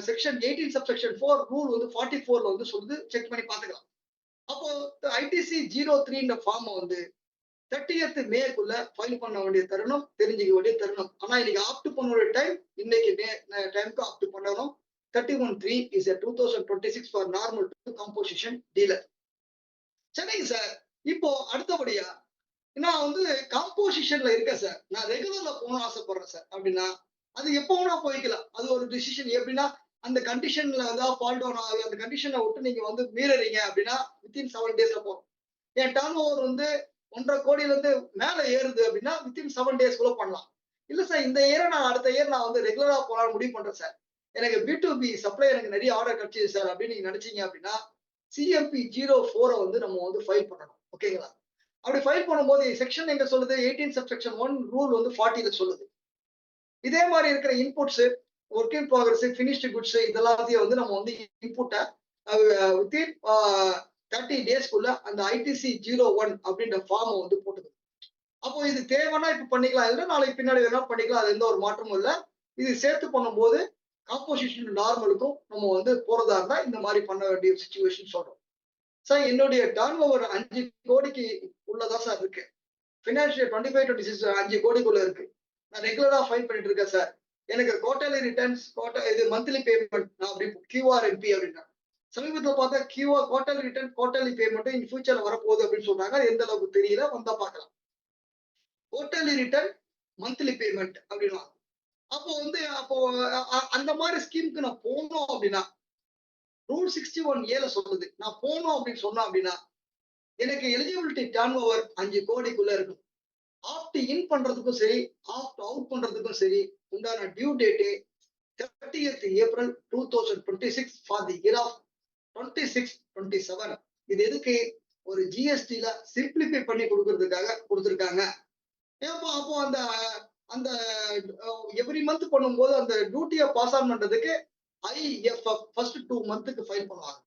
B: செக்ஷன் 18 சப்செக்ஷன் 4 ரூல் வந்து 44ல வந்து சொல்லுது. செக் பண்ணி பாத்துக்கலாம். அப்போ ஐடிசி 03 ஃபார்ம் வந்து 30th மேக்குள்ள ஃபைல் பண்ண வேண்டிய தருணம், தெரிஞ்சுக்க வேண்டிய தருணம். ஆனா இன்னைக்கு ஆப்ட் பண்ண வேண்டிய டைம் இன்னைக்கு டைமுக்கு ஆப்ட் பண்ணணும். 31/3 is a 2026 for normal to composition dealer. சரிங்க சார். இப்போ அடுத்தபடியா நான் வந்து காம்போசிஷன்ல இருக்கேன் சார். நான் ரெகுலர்ல போகணும்னு ஆசைப்படுறேன் சார் அப்படின்னா அது எப்போ வேணா போய்க்கலாம். அது ஒரு டிசிஷன். எப்படின்னா அந்த கண்டிஷன்ல வந்து ஃபால் டவுன் ஆகுது, அந்த கண்டிஷனை விட்டு நீங்க வந்து மீறறீங்க அப்படின்னா வித்தின் 7 டேஸ்ல போகும். என் டர்ன் ஓவர் வந்து 1.5 கோடியில இருந்து மேல ஏறுது அப்படின்னா வித்தின் 7 டேஸ்க்குள்ள பண்ணலாம். இல்ல சார் இந்த இயரை நான் அடுத்த இயர் நான் வந்து ரெகுலரா போலான்னு முடிவு பண்றேன் சார். எனக்கு B2B சப்ளை எனக்கு நிறைய ஆர்டர் கிடைச்சிது சார் அப்படின்னு நீங்க நினைச்சீங்க அப்படின்னா சிஎம்பி 04 வந்து நம்ம வந்து ஃபைல் பண்ணணும். ஓகேங்களா? அப்படி ஃபைல் பண்ணும்போது செக்ஷன் எங்க சொல்லுது? 18 சப்செக்ஷன் 1 ரூல் வந்து 40ல சொல்லுது. இதே மாதிரி இருக்கிற inputs, work in progress, finished goods இதெல்லாத்தையும் வந்து நம்ம வந்து இன்புட்டை வித்தின் 30 டேஸ்க்குள்ள அந்த ஐடிசி 01 அப்படின்ற ஃபார்மை வந்து போட்டுக்கணும். அப்போ இது தேவைன்னா இப்ப பண்ணிக்கலாம், இல்லை நாளைக்கு பின்னாடி வேணா பண்ணிக்கலாம். அது எந்த ஒரு மாற்றமும் இல்லை. இது சேர்த்து பண்ணும்போது காம்போசிஷன் நார்மலுக்கும் நம்ம வந்து போறதா இருந்தா இந்த மாதிரி பண்ண வேண்டிய சிச்சுவேஷன் சொல்றோம். சார் என்னுடைய டர்ன் ஓவர் 5 கோடிக்கு உள்ளதா சார் இருக்கு. பினான்சியல் 25-26 5 கோடிக்குள்ள இருக்கு. நான் ரெகுலரா ஃபைல் பண்ணிட்டு இருக்கேன் சார். எனக்கு குவார்டர்லி ரிட்டர்ன்ஸ், இது மந்த்லி பேமெண்ட் நான் அப்படி QRNP அப்படின்னா சமீபத்தில் பார்த்தா குவார்டர்லி ரிட்டர்ன், குவார்டர்லி பேமெண்ட் இன் ஃபியூச்சர்ல வரப்போகுது அப்படின்னு சொல்றாங்க. எந்த அளவுக்கு தெரியல, வந்தா பார்க்கலாம். குவார்டர்லி ரிட்டர்ன், மந்த்லி பேமெண்ட் அப்படின்னா அப்போ வந்து அந்த மாதிரி ஸ்கீமுக்கு நான் போனோம் அப்படின்னா ரூல் 61A சொல்லுது. நான் போனோம் அப்படின்னு சொன்னோம் அப்படின்னா எனக்கு எலிஜிபிலிட்டி டர்ன் ஓவர் 5 கோடிக்குள்ள இருக்கும். ஆப்ட் இன் பண்றதுக்கும் சரி, ஆப்ட் அவுட் பண்றதுக்கும் சரி உண்டான due date 30th April 2026 for the year of 26-27. இது எதுக்கு? ஒரு ஜிஎஸ்டில சிம்பிளிஃபை பண்ணி கொடுக்கறதுக்காக கொடுத்துருக்காங்க. அப்போ அந்த அந்த எவ்ரி மந்த் பண்ணும்போது அந்த டியூட்டியை பாஸ் ஆன் பண்றதுக்கு IFF ஃபர்ஸ்ட் 2 மந்த்துக்கு ஃபைல் பண்ணுவாங்க.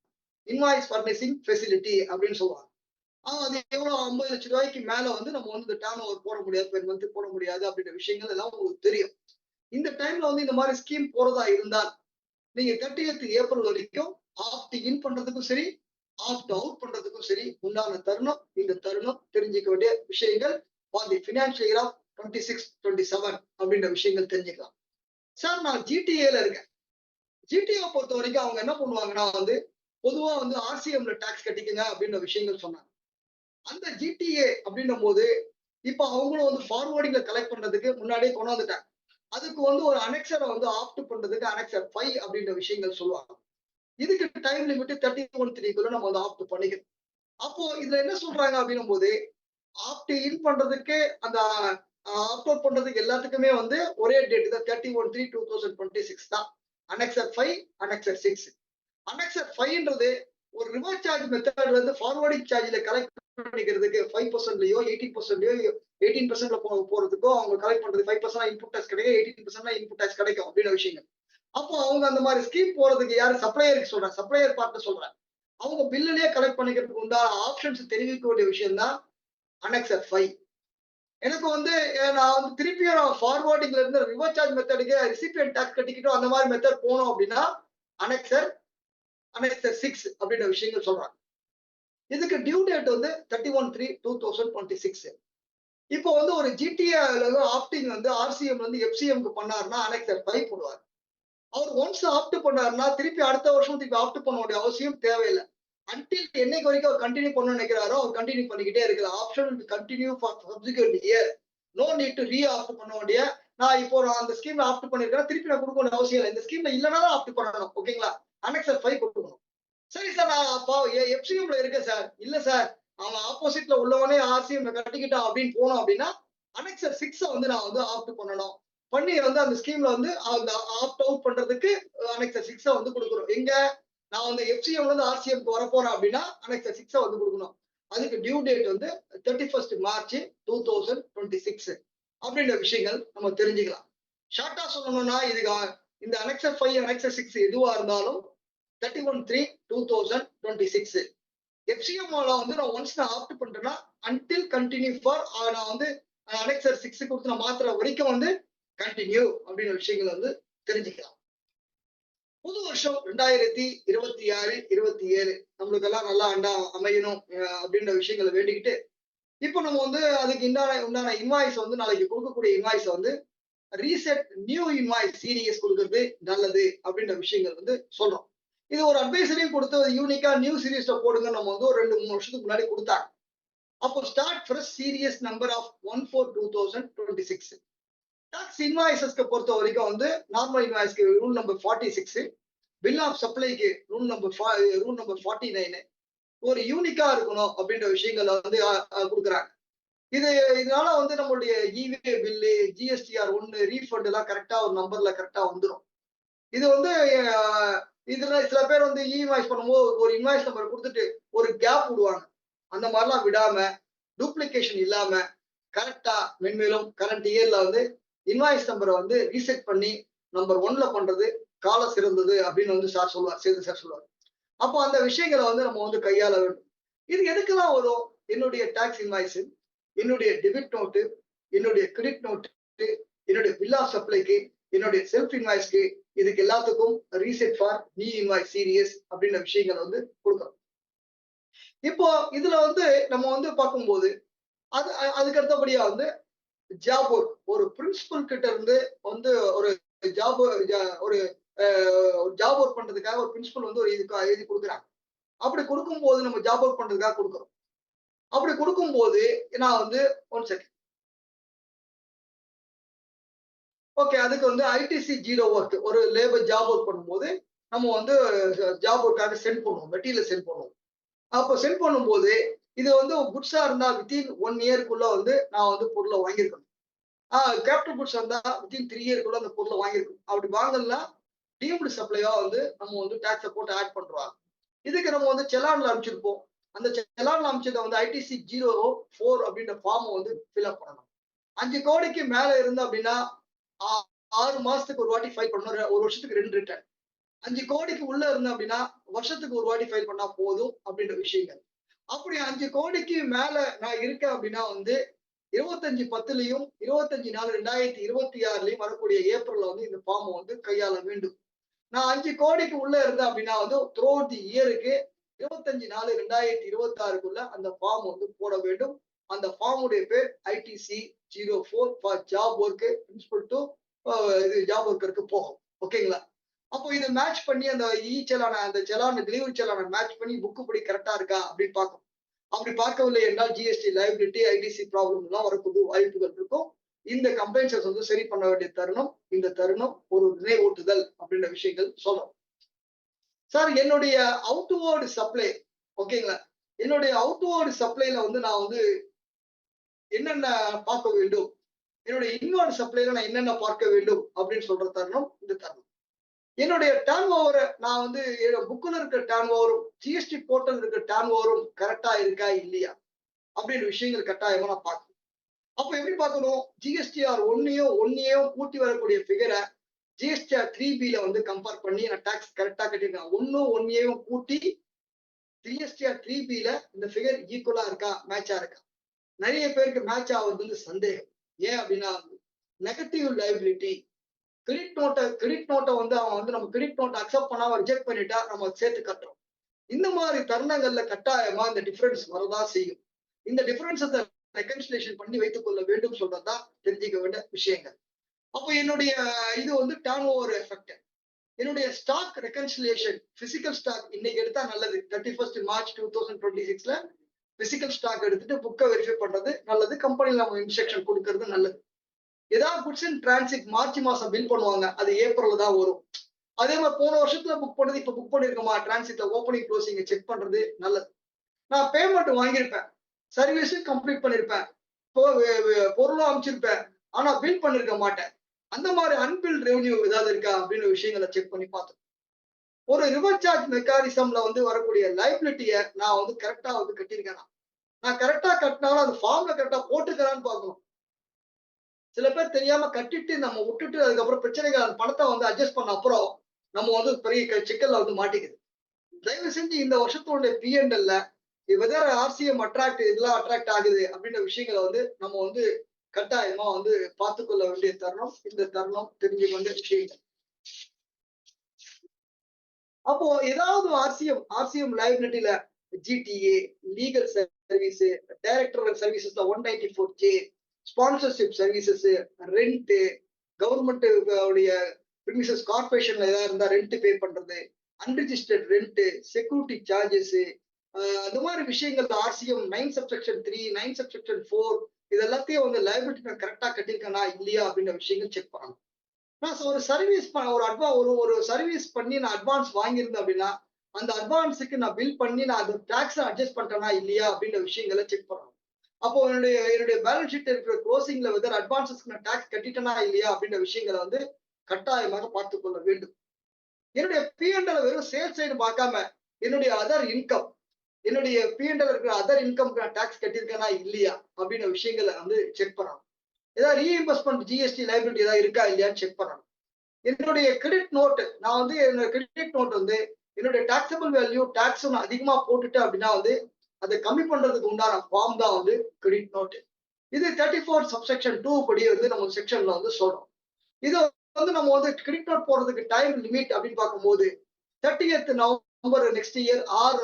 B: இன்வாய்ஸ் ஃபர்னிஷிங் ஃபெசிலிட்டி அப்படின்னு சொல்லுவாங்க. அது எவ்வளவு 50 லட்சம் ரூபாய்க்கு மேல வந்து நம்ம வந்து டர்ன் ஓவர் போட முடியாது, பெர் மந்த் போட முடியாது அப்படின்ற விஷயங்கள் எல்லாம் உங்களுக்கு தெரியும். இந்த டைம்ல வந்து இந்த மாதிரி ஸ்கீம் போறதா இருந்தால் நீங்க 30th April வரைக்கும் ஆப்ட் இன் பண்றதுக்கும் சரி, ஆப்ட் அவுட் பண்றதுக்கும் சரி உண்டான தருணம். இந்த தருணம் தெரிஞ்சுக்க வேண்டிய விஷயங்கள் for the financial year of 26-27 அப்படின்ற விஷயங்கள் தெரிஞ்சுக்கலாம். சார் நான் ஜிடிஏல இருக்கேன். ஜிடிஏ பொறுத்த வரைக்கும் அவங்க என்ன பண்ணுவாங்கன்னா வந்து பொதுவா வந்து RCMல டாக்ஸ் கட்டிக்கங்க அப்படின்ற விஷயங்கள் சொன்னாங்க. அந்த ஜிடிஏ அப்படின்னும் போது இப்ப அவங்களும் வந்து ஃபார்வர்டிங்ல கலெக்ட் பண்றதுக்கு முன்னாடியே கொண்டு வந்துட்டாங்க. அதுக்கு வந்து ஒரு அனெக்சரை வந்து ஆப்ட் பண்றதுக்கு அனெக்சர் 5 அப்படின்ற விஷயங்கள் சொல்லுவாங்க. இதுக்கு டைம் லிமிட் 31/3 நம்ம வந்து ஆப்ட் பண்ணிக்கணும். அப்போ இதுல என்ன சொல்றாங்க அப்படின்னும் போது ஆப்ட் இன் பண்றதுக்கு அந்த அப்லோட் பண்றதுக்கு எல்லாத்துக்குமே வந்து ஒரே டேட் தான் 31/3/2026 தான். Annexure 5, annexure 6. அனெக்சர் 5ன்றது ஒரு ரிவர்ஸ் சார்ஜ் மெத்தட்ல இருந்து ஃபார்வர்டிங் சார்ஜ்ல கலெக்ட் பண்ணிக்கிறதுக்கு 5%லயோ 18%லயோ 18% போறதுக்கோ அவங்க கலெக்ட் பண்றது 5% இன்புட் டேக்ஸ் கிடைக்கும், 18% இன்புட் டேக்ஸ் கிடைக்கும் அப்படின்ற விஷயங்கள். அப்போ அவங்க அந்த மாதிரி ஸ்கீம் போறதுக்கு யாரு சப்ளையருக்கு சொல்றாங்க, சப்ளையர் பார்ட்னர் சொல்றாங்க. அவங்க பில்லுலயே கலெக்ட் பண்ணிக்கிறதுக்கு உண்டான ஆப்ஷன்ஸ் தெரிவிக்க வேண்டிய விஷயம் தான் அனெக்சர் 5. எனக்கு வந்து நான் வந்து திருப்பியும் நான் ஃபார்வர்டிங்ல இருந்து ரிவர்ஸ் சார்ஜ் மெத்தடுக்கு ரிசிபியன்ட் டாக்ஸ் கட்டிக்கிட்டோம் அந்த மாதிரி மெத்தட் போனோம் அப்படின்னா அனெக்சர் 6 அப்படின்ற விஷயங்கள் சொல்றாங்க. இதுக்கு டியூ டேட் வந்து 31/3/2026. இப்போ வந்து ஒரு ஜிடிஏ ஆப்டிங் வந்து ஆர்சிஎம் வந்து எஃப்சிஎம்க்கு பண்ணாருன்னா அனெக்சர் 5 போடுவார். அவர் ஒன்ஸ் ஆப்ட் பண்ணாருன்னா திருப்பி அடுத்த வருஷம் திருப்பி ஆப்ட் பண்ண வேண்டிய அவசியம் தேவையில்லை. அன்டில் என்னைக்கு வரைக்கும் அவர் கண்டினியூ பண்ண நினைக்கிறாரோ அவர் கண்டினியூ பண்ணிக்கிட்டே இருக்கலாம். Option continue for subsequent year. No need to re opt பண்ண வேண்டிய நான் இப்போ அந்த ஸ்கீம்ல ஆப்ட் பண்ணிருக்கேன் திருப்பி நான் கொடுக்க வேண்டிய அவசியம் இல்லை. இந்த ஸ்கீம்ல இல்லைன்னா தான் ஆப்ட் பண்ணணும். ஓகேங்களா? அனெக்சர் 5 கொடுக்கணும். சரி சார் நான் அப்போ எஃப்சிஎம்ல இருக்கேன் சார். இல்ல சார் அவன் ஆப்போசிட்ல உள்ளவனே ஆர்சிஎம் கட்டிக்கிட்டான் அப்படின்னு போனோம் அப்படின்னா அனெக்சர் 6 வந்து நான் வந்து ஆப்ட் பண்ணணும். பண்ணி வந்து அந்த ஸ்கீம்ல வந்து அந்த ஆப்ட் அவுட் பண்றதுக்கு அனெக்சர் 6 வந்து கொடுக்குறோம். எங்க நான் வந்து எஃப்சிஎம்ல இருந்து ஆர்சிஎம்க்கு வர போறேன் அப்படின்னா அனெக்சர் 6 வந்து கொடுக்கணும். அதுக்கு டியூ டேட் வந்து 31 மார்ச் 2026 அப்படின்ற விஷயங்கள் நம்ம தெரிஞ்சுக்கலாம். ஷார்ட்டா சொல்லணும்னா இதுக்கு இந்த அனெக்சர் 5 அனெக்சர் 6 எதுவா இருந்தாலும் 31/3/2026 எஃப்சிஎம்ல வந்து நான் ஒன்ஸ் நான் ஆப்ட் பண்றேன்னா அன்டில் கண்டினியூ ஃபார் நான் வந்து அனெக்சர் 6 கொடுத்து நான் மாத்திர வரைக்கும் வந்து கண்டினியூ அப்படின்ற விஷயங்களை வந்து தெரிஞ்சுக்கலாம். புது வருஷம் 2026-27 நம்மளுக்கு எல்லாம் நல்லா அமையணும் அப்படின்ற விஷயங்களை வேண்டிக்கிட்டு இப்போ நம்ம வந்து அதுக்கு உண்டான இன்வாய்ஸ் வந்து நாளைக்கு கொடுக்கக்கூடிய இன்வாய்ஸ் வந்து ரீசெட் நியூ இன்வாய்ஸ் சீரியஸ் கொடுக்கறது நல்லது அப்படின்ற விஷயங்கள் வந்து சொல்றோம். இது ஒரு அட்வைசரையும் கொடுத்து யூனிக்கா நியூ சீரியஸ்ல போடுங்க நம்ம வந்து ஒரு 2-3 வருஷத்துக்கு முன்னாடி கொடுத்தாங்க. அப்போ start fresh series number of 1/4/2026. Tax இன்வாய்ஸஸ்க்கு பொறுத்த வரைக்கும் வந்து நார்மல் இன்வாய்ஸ்க்கு ரூல் நம்பர் 46, பில் ஆஃப் சப்ளைக்கு ரூல் நம்பர் 49 ஒரு யூனிக்கா இருக்கணும் அப்படின்ற விஷயங்களை வந்து கொடுக்குறாங்க. இதனால வந்து நம்மளுடைய இவே பில்லு, ஜிஎஸ்டிஆர் 1 ரீஃபண்ட் எல்லாம் கரெக்டா ஒரு நம்பர்ல கரெக்டா வந்துடும். இது வந்து இதுல சில பேர் வந்து இன்வாய்ஸ் பண்ணும்போது ஒரு இன்வாய்ஸ் நம்பர் கொடுத்துட்டு ஒரு கேப் விடுவாங்க. அந்த மாதிரிலாம் விடாம டூப்ளிகேஷன் இல்லாம கரெக்டா மென்மேலும் கரண்ட் இயர்ல வந்து இன்வாய்ஸ் நம்பரை வந்து ரீசெட் பண்ணி நம்பர் 1ல பண்றது கால சிறந்தது அப்படின்னு வந்து சார் சொல்லுவார். அப்போ அந்த விஷயங்களை வந்து நம்ம வந்து கையாள வேண்டும். இது எதுக்கெல்லாம் வரும்? என்னுடைய டாக்ஸ் இன்வாய்ஸ், என்னுடைய டெபிட் நோட்டு, என்னுடைய கிரெடிட் நோட்டு, என்னுடைய பில் ஆஃப் சப்ளைக்கு, என்னுடைய செல்ஃப் இன்வாய்ஸ்க்கு, இதுக்கு எல்லாத்துக்கும் reset for new invoice series அப்படின்ற விஷயங்களை வந்து கொடுக்கணும். இப்போ இதுல வந்து நம்ம வந்து பார்க்கும்போது அதுக்கு அடுத்தபடியா வந்து ஜாப் ஒர்க் ஒரு பிரின்சிபல் கிட்ட இருந்து வந்து ஒரு ஜாப் ஒர்க் பண்றதுக்காக ஒரு பிரின்சிபல் வந்து ஒரு எழுதி கொடுக்குறாங்க. அப்படி கொடுக்கும்போது நம்ம ஜாப் ஒர்க் பண்றதுக்காக கொடுக்குறோம். அப்படி கொடுக்கும்போது நான் வந்து 1 செகண்ட் ஓகே அதுக்கு வந்து ஐடிசி 0 ஒர்க் ஒரு லேபர் ஜாப் ஒர்க் பண்ணும்போது நம்ம வந்து ஜாப் ஒர்க்காக சென்ட் பண்ணுவோம், மெட்டீரியல் சென்ட் பண்ணுவோம். அப்போ சென்ட் பண்ணும்போது இது வந்து குட்ஸா இருந்தா வித்தின் 1 இயர்க்குள்ள வந்து நான் வந்து பொருளை வாங்கியிருக்கணும். கேபிட்டல் குட்ஸ் இருந்தா வித்தின் 3 இயர்க்குள்ள அந்த பொருளை வாங்கியிருக்கணும். அப்படி வாங்கலாம் டீம்டு சப்ளையா வந்து நம்ம வந்து டாக்ஸை போட்டு ஆட் பண்றாங்க. இதுக்கு நம்ம வந்து செலான்ல அனுப்பிச்சிருப்போம். அந்த செலான்ல அனுப்பிச்சதை வந்து ஐடிசி 04 அப்படின்ற ஃபார்மை வந்து ஃபில்அப் பண்ணணும். 5 கோடிக்கு மேல இருந்து அப்படின்னா 6 மாசத்துக்கு ஒரு வாட்டி ஃபைல் பண்ணணும். ஒரு வருஷத்துக்கு 2 ரிட்டர்ன். 5 கோடிக்கு உள்ள இருந்தோம் அப்படின்னா வருஷத்துக்கு ஒரு வாட்டி ஃபைல் பண்ணா போதும் அப்படின்ற விஷயங்கள். அப்படி 5 கோடிக்கு மேல நான் இருக்கேன் அப்படின்னா வந்து 25/10லயும் 25/4/2026லயும் வரக்கூடிய ஏப்ரல்ல வந்து இந்த ஃபார்மை வந்து கையாள வேண்டும். நான் 5 கோடிக்கு உள்ள இருந்தேன் அப்படின்னா வந்து த்ரூ அவுட் தி இயருக்கு 25/4/2026க்குள்ள அந்த ஃபார்ம் வந்து போட வேண்டும். அந்த ஃபார்முடைய பேர் ITC 04 for job work principal to job ஒர்க்கருக்கு போகும். ஓகேங்களா? அப்போ இதை மேட்ச் பண்ணி அந்த அந்த செலான டெலிவரி செலான மேட்ச் பண்ணி புக்கு படி கரெக்டா இருக்கா அப்படின்னு பார்க்கணும். அப்படி பார்க்கவில்லை என்றால் ஜிஎஸ்டி லைபிலிட்டி ஐடிசி ப்ராப்ளம் எல்லாம் வரக்கூடிய வாய்ப்புகள் இருக்கும். இந்த கம்ப்ளைண்ட்ஸை வந்து சரி பண்ண வேண்டிய தருணம் இந்த தருணம் ஒரு நினைவூட்டுதல் அப்படின்ற விஷயங்கள் சொல்றோம். சார் என்னுடைய அவுட்வேர்டு சப்ளை ஓகேங்களா, என்னுடைய அவுட்வேர்டு சப்ளைல வந்து நான் வந்து என்னென்ன பார்க்க வேண்டும், என்னுடைய இன்வர்டு சப்ளைல நான் என்னென்ன பார்க்க வேண்டும் அப்படின்னு சொல்ற தருணம் இந்த தருணம். என்னுடைய டர்ன் ஓவரை நான் வந்து புக்கில் இருக்க டர்ன் ஓவரும் ஜிஎஸ்டி போர்ட்டல் இருக்க டர்ன் ஓவரும் கரெக்டா இருக்கா இல்லையா அப்படின்ற விஷயங்கள் கட்டாயமா நான் பார்க்கணும். அப்ப எப்படி பார்க்கணும்? ஜிஎஸ்டிஆர் ஒன்னையும் கூட்டி வரக்கூடிய ஃபிகரை ஜிஎஸ்டிஆர் 3B வந்து கம்பேர் பண்ணி நான் டாக்ஸ் கரெக்டா கட்டியிருக்கேன். ஒன்னையும் கூட்டி ஜிஎஸ்டிஆர் 3B இந்த ஃபிகர் ஈக்குவலா இருக்கா, மேட்சா இருக்கா? நிறைய பேருக்கு மேட்ச் ஆகுறது வந்து சந்தேகம். ஏன் அப்படின்னா நெகட்டிவ் லைபிலிட்டி கிரெடிட் நோட்டை வந்து அவன் வந்து நம்ம கிரெடிட் நோட்டை அக்செப்ட் பண்ணாம ரிஜெக்ட் பண்ணிட்டா நம்ம சேர்த்து கட்டுறோம். இந்த மாதிரி தருணங்கள்ல கட்டாயமா இந்த டிஃபரன்ஸ் வரதா செய்யும். இந்த டிஃபரன்ஸை ரெகன்சிலேஷன் பண்ணி வைத்துக் கொள்ள வேண்டும் சொல்றதுதான் தெரிஞ்சுக்க வேண்டிய விஷயங்கள். அப்போ என்னுடைய இது வந்து டர்ன் ஓவர் எஃபெக்ட். என்னுடைய ஸ்டாக் ரெகன்சிலேஷன் பிசிக்கல் ஸ்டாக் இன்னைக்கு எடுத்தா நல்லது. 31 மார்ச் 2026ல பிசிக்கல் ஸ்டாக் எடுத்துட்டு புக்கை வெரிஃபை பண்றது நல்லது. கம்பெனில நம்ம இன்ஸ்ட்ரக்ஷன் கொடுக்கறது நல்லது. ஏதாவது குட்ஸ் இன் டிரான்சிட் மார்ச் மாசம் பில் பண்ணுவாங்க, அது ஏப்ரல்ல தான் வரும். அதே மாதிரி போன வருஷத்துல புக் பண்ணது இப்ப புக் பண்ணிருக்கோமா, டிரான்சிட்ல ஓப்பனிங் க்ளோசிங் செக் பண்றது நல்லது. நான் பேமெண்ட் வாங்கியிருப்பேன், சர்வீஸும் கம்ப்ளீட் பண்ணிருப்பேன், பொருளும் அமைச்சிருப்பேன், ஆனா பில் பண்ணிருக்க மாட்டேன். அந்த மாதிரி அன்பில் ரெவன்யூ ஏதாவது இருக்கா அப்படின்னு விஷயங்களை செக் பண்ணி பார்த்தோம். ஒரு ரிவர்ஸ் சார்ஜ் மெக்கானிசம்ல வந்து வரக்கூடிய லைபிலிட்டியை நான் வந்து கரெக்டா வந்து கட்டியிருக்கேன். நான் கரெக்டா கட்டினாலும் அது ஃபார்ம்ல கரெக்டா போட்டுக்கிறான்னு பார்க்கணும். சில பேர் தெரியாம கட்டிட்டு நம்ம விட்டுட்டு அதுக்கப்புறம் பிரச்சனைகள் அந்த பணத்தை வந்து அட்ஜஸ்ட் பண்ண அப்புறம் நம்ம வந்து பெரிய சிக்கல்ல வந்து மாட்டிக்குது. தயவு செஞ்சு இந்த வருஷத்தோட பிஎன்எல்ல வெதர் ஆர்சிஎம் இதெல்லாம் அட்ராக்ட் ஆகுது அப்படின்ற விஷயங்களை வந்து நம்ம வந்து கட்டாயமா வந்து பார்த்துக்கொள்ள வேண்டிய தருணம் இந்த தருணம் தெரிஞ்சுக்க வேண்டிய விஷயங்கள். அப்போ ஏதாவது ஆர்சிஎம் லைபிலிட்டியில ஜிடிஏ, லீகல் சர்வீஸ், டைரக்டர் சர்வீசஸ்ல 194J, sponsorship services, rent, government உடைய பிரிமிசஸ் கார்பரேஷன்ல ஏதாவது இருந்தா ரெண்ட் பே பண்றது, அன்ரிஜிஸ்டர்ட் ரெண்ட், செக்யூரிட்டி சார்ஜஸ், அந்த மாதிரி விஷயங்கள் ஆர்சிஎம் 9 சப்செக்ஷன் 3, 9 சப்செக்ஷன் 4 இது எல்லாத்தையும் வந்து லைபிலிட்டி நான் கரெக்டா கட்டியிருக்கேனா இல்லையா அப்படின்ற விஷயங்கள் செக் பண்ணணும். நான் ஒரு சர்வீஸ் ஒரு சர்வீஸ் பண்ணி நான் அட்வான்ஸ் வாங்கியிருந்தேன் அப்படின்னா அந்த அட்வான்ஸுக்கு நான் பில் பண்ணி நான் அந்த டாக்ஸ் அட்ஜஸ்ட் பண்ணிட்டேனா இல்லையா அப்படின்ற விஷயங்களை செக் பண்ணணும். அப்போ என்னுடைய பேலன்ஸ் ஷீட் இருக்கிற க்ளோசிங்ல வெதர் அட்வான்ஸஸ்க்கு நான் டாக்ஸ் கட்டிட்டேனா இல்லையா அப்படின்ற விஷயங்களை வந்து கட்டாயமாக பார்த்துக் கொள்ள வேண்டும். என்னுடைய பிஎன்எல் வெறும் சேல்ஸ் சைடு பார்க்காம என்னுடைய அதர் இன்கம், என்னுடைய பிஎன்எல் இருக்கிற அதர் இன்கம்க்கு நான் டாக்ஸ் கட்டியிருக்கேனா இல்லையா அப்படின்ற விஷயங்களை வந்து செக் பண்ணணும். ஏதாவது ரீஇன்வெஸ்ட்மெண்ட் ஜிஎஸ்டி லைபிலிட்டி ஏதாவது இருக்கா இல்லையான்னு செக் பண்ணணும். என்னுடைய கிரெடிட் நோட் நான் வந்து என்னோட கிரெடிட் நோட் வந்து என்னுடைய டாக்ஸபிள் வேல்யூ டாக்ஸ் அதிகமா போட்டுட்டு அப்படின்னா வந்து அதை கம்மி பண்றதுக்கு உண்டான ஃபார்ம் தான் வந்து கிரெடிட் நோட். இது 34 சப்செக்ஷன் 2 படி வந்து நம்ம செக்ஷன்ல வந்து சொல்றோம். இது வந்து நம்ம வந்து கிரெடிட் நோட் போடுறதுக்கு டைம் லிமிட் அப்படின்னு பார்க்கும்போது 30th November next year or